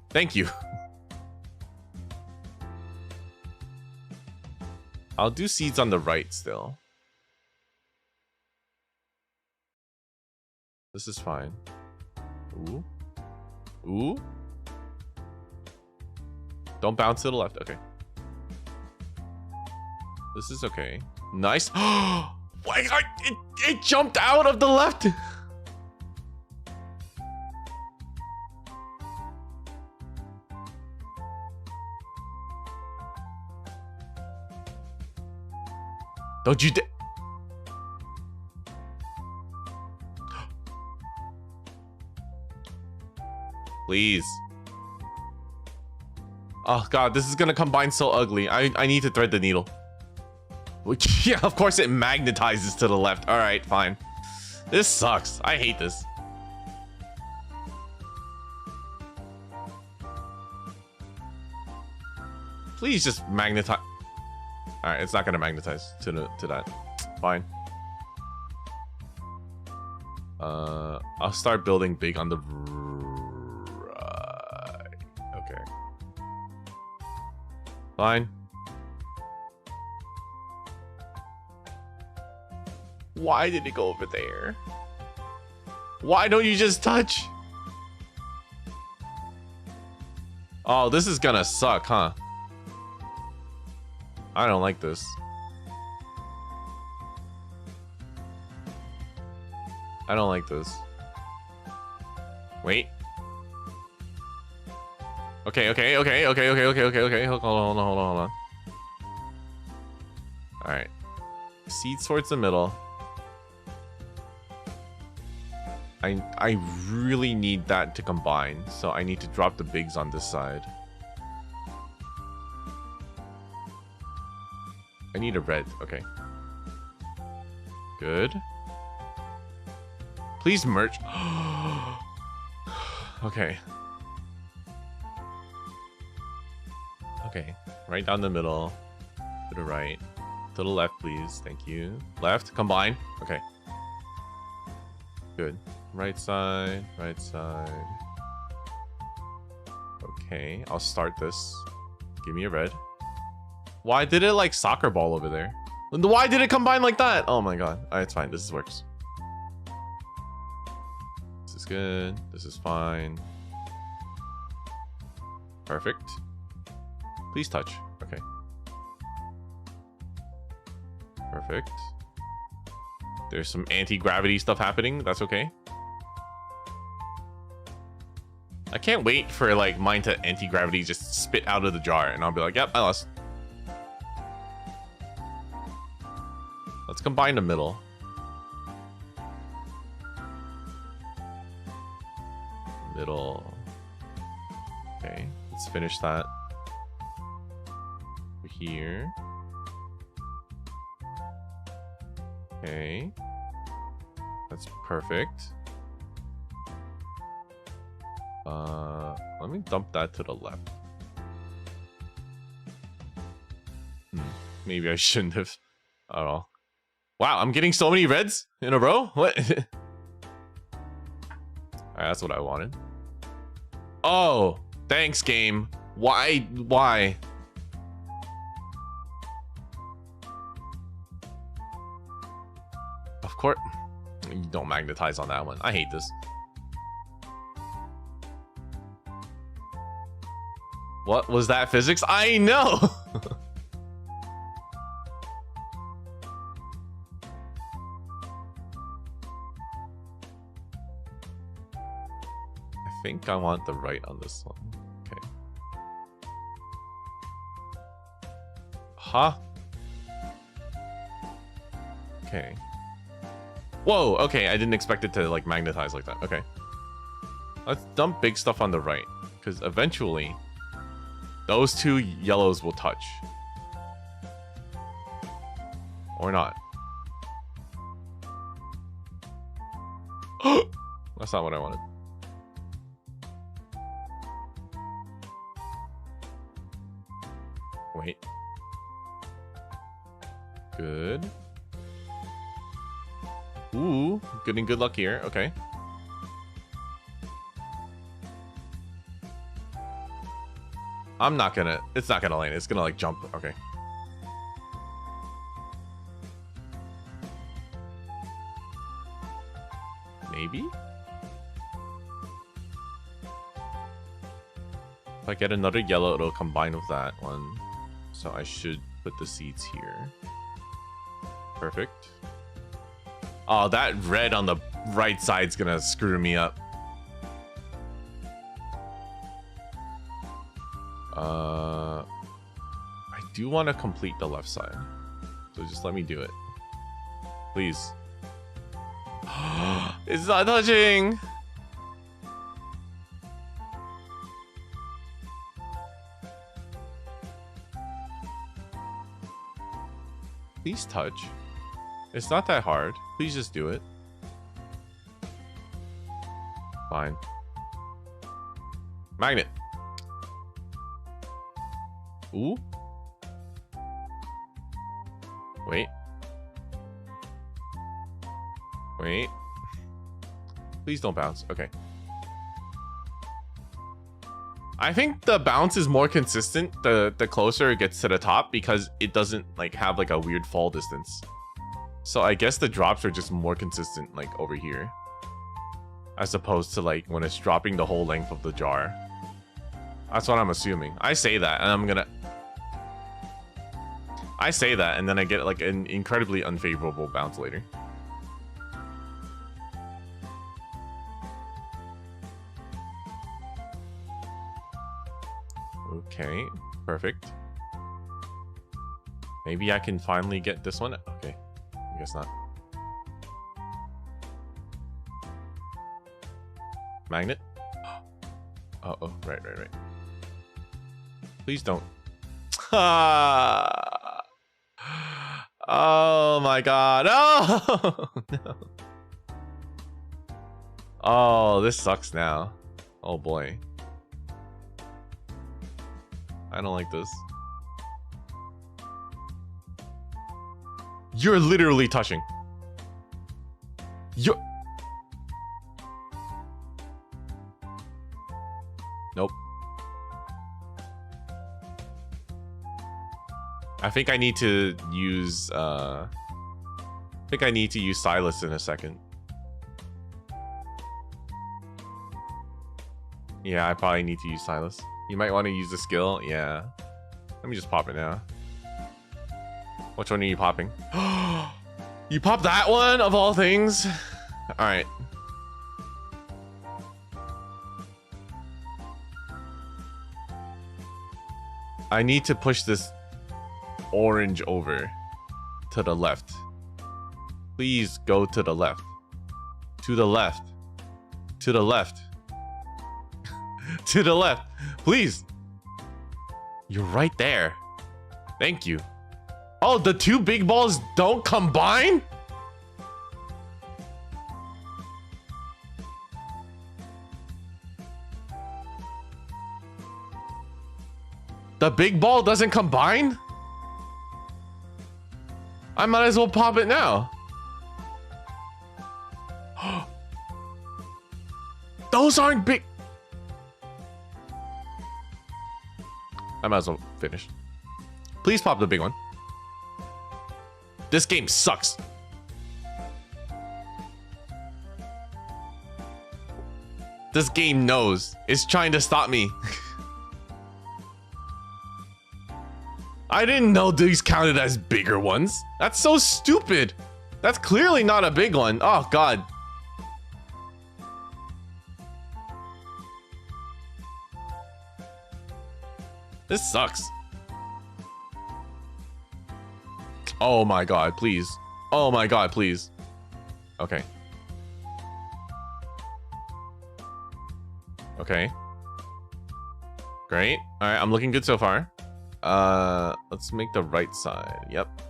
Thank you. I'll do seeds on the right still. This is fine. Ooh. Ooh. Don't bounce to the left. Okay. This is okay. Nice. Why? It jumped out of the left. Don't you dare. Please. Oh god, this is gonna combine so ugly. I need to thread the needle. Which, yeah, of course it magnetizes to the left. Alright, fine. This sucks. I hate this. Please just magnetize. Alright, it's not gonna magnetize to that. Fine. I'll start building big on the right. Okay. Fine. Why did it go over there? Why don't you just touch? Oh, this is gonna suck, huh? I don't like this. I don't like this. Wait. Okay. Hold on. Alright. Seeds towards the middle. I really need that to combine, so I need to drop the bigs on this side. I need a red. Okay. Good. Please merge. Okay. Okay. Right down the middle. To the right. To the left, please. Thank you. Left. Combine. Okay. Good. Right side. Right side. Okay. I'll start this. Give me a red. Why did it like soccer ball over there? Why did it combine like that? Oh my god. Alright, it's fine. This works. This is good. This is fine. Perfect. Please touch. Okay. Perfect. There's some anti-gravity stuff happening. That's okay. I can't wait for like mine to anti-gravity just spit out of the jar and I'll be like, yep, I lost. Let's combine the middle. Middle. Okay, let's finish that. Over here. Okay. That's perfect. Let me dump that to the left. Maybe I shouldn't have. I don't know. Wow, I'm getting so many reds in a row? What? Alright, that's what I wanted. Oh, thanks, game. Why? Protocore. You don't magnetize on that one. I hate this. What was that physics? I know! I think I want the right on this one. Okay. Huh? Okay. Whoa, okay, I didn't expect it to like magnetize like that. Okay. Let's dump big stuff on the right, because eventually those two yellows will touch. Or not. That's not what I wanted. Wait. Good. Ooh, getting good luck here. Okay. I'm not gonna... It's not gonna land. It's gonna, like, jump. Okay. Maybe? If I get another yellow, it'll combine with that one. So I should put the seeds here. Perfect. Oh, that red on the right side's gonna screw me up. I do want to complete the left side. So just let me do it. Please. It's not touching! Please touch. It's not that hard. Please just do it. Fine. Magnet. Ooh. Wait. Wait. Please don't bounce. Okay. I think the bounce is more consistent the closer it gets to the top, because it doesn't like have like a weird fall distance. So I guess the drops are just more consistent like over here, as opposed to like when it's dropping the whole length of the jar. That's what I'm assuming. I say that and then I get like an incredibly unfavorable bounce later. Okay, perfect. Maybe I can finally get this one. Okay, I guess not. Magnet? Uh-oh, right. Please don't. Oh my god. Oh, no. Oh, this sucks now. Oh boy. I don't like this. You're literally touching. You're... Nope. I think I need to use Silas in a second. Yeah, I probably need to use Silas. You might want to use the skill. Yeah. Let me just pop it now. Which one are you popping? You popped that one of all things? Alright. I need to push this orange over to the left. Please go to the left. To the left. To the left. To the left. Please. You're right there. Thank you. Oh, the two big balls don't combine? The big ball doesn't combine? I might as well pop it now. Those aren't big. I might as well finish. Please pop the big one. This game sucks. This game knows. It's trying to stop me. I didn't know these counted as bigger ones. That's so stupid. That's clearly not a big one. Oh, God. This sucks. Oh my God, please. Oh my God, please. Okay. Okay. Great. All right, I'm looking good so far. Let's make the right side. Yep.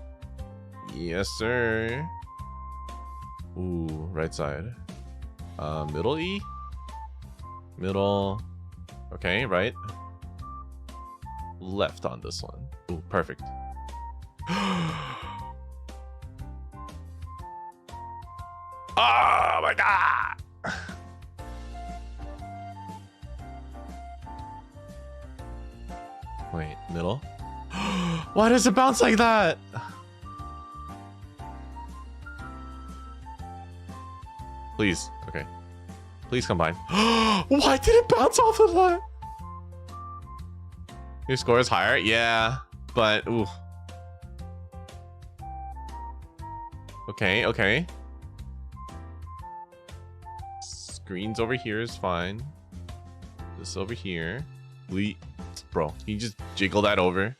Yes, sir. Ooh, right side. Middle E. Middle. Okay, right. Left on this one. Ooh, perfect. Oh my God. Wait, middle? Why does it bounce like that? Please, okay. Please combine. Why did it bounce off of that? Your score is higher? Yeah, but ooh. Okay, okay. Screens over here is fine. This over here. Bro, can you just jiggle that over?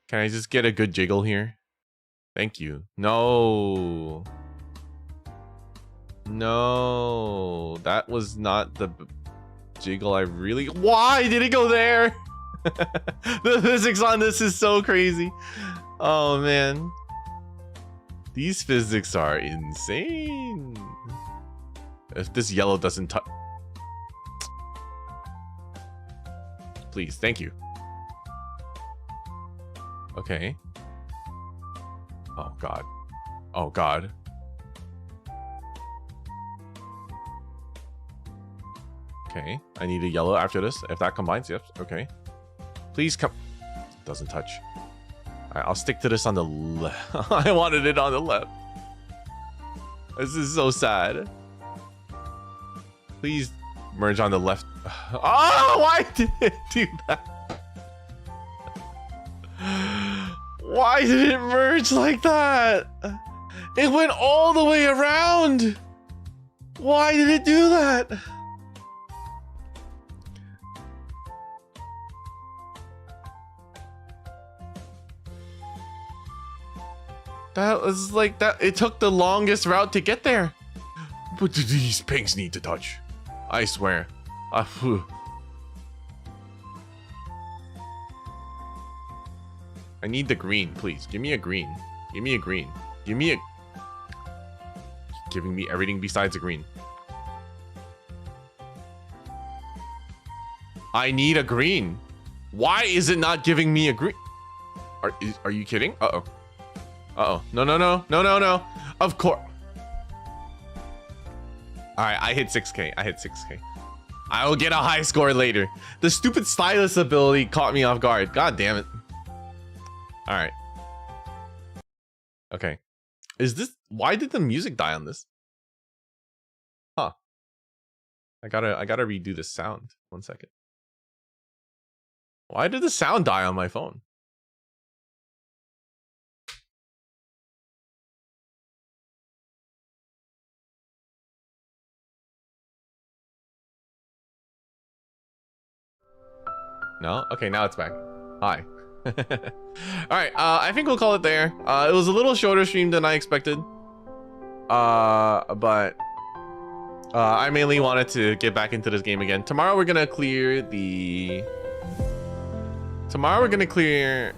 Can I just get a good jiggle here? Thank you. No. No. That was not the jiggle I really... Why did it go there? The physics on this is so crazy. Oh, man. These physics are insane. If this yellow doesn't touch... Please, thank you. Okay. Oh, God. Oh, God. Okay, I need a yellow after this. If that combines, yep, okay. Please come... Doesn't touch. Alright, I'll stick to this on the left. I wanted it on the left. This is so sad. Please merge on the left. Oh, why did it do that? Why did it merge like that? It went all the way around. Why did it do that? That was like that. It took the longest route to get there. But these pinks need to touch. I swear. I need the green, please. Give me a green. Give me a green. Give me a... Giving me everything besides a green. I need a green. Why is it not giving me a green? Are you kidding? Uh-oh. Uh-oh. No, no, no. No, no, no. Of course. Alright, I hit 6K. I hit 6K. I will get a high score later. The stupid stylus ability caught me off guard. God damn it. Alright. Okay. Is this... Why did the music die on this? Huh. I gotta redo the sound. 1 second. Why did the sound die on my phone? No? Okay, now it's back. Hi. Alright, I think we'll call it there. It was a little shorter stream than I expected. But I mainly wanted to get back into this game again. Tomorrow we're gonna clear the... Tomorrow we're gonna clear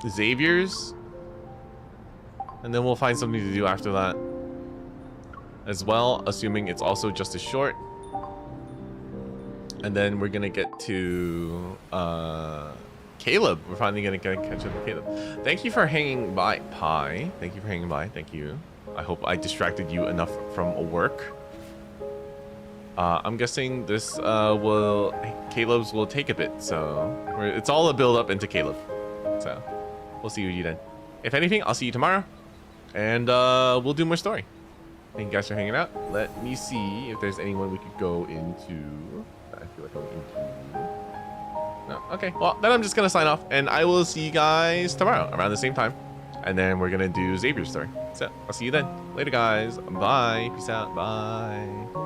Xavier's. And then we'll find something to do after that. As well, assuming it's also just as short. And then we're gonna get to Caleb. We're finally gonna catch up with Caleb. Thank you for hanging by, Pi. Thank you for hanging by. Thank you. I hope I distracted you enough from work. I'm guessing this Caleb's will take a bit, so it's all a build up into Caleb. So we'll see you then. If anything, I'll see you tomorrow, and we'll do more story. Thank you guys for hanging out. Let me see if there's anyone we could go into. I feel like going into. No. Okay. Well, then I'm just gonna sign off, and I will see you guys tomorrow around the same time, and then we're gonna do Xavier's story. So I'll see you then. Later, guys. Bye. Peace out. Bye.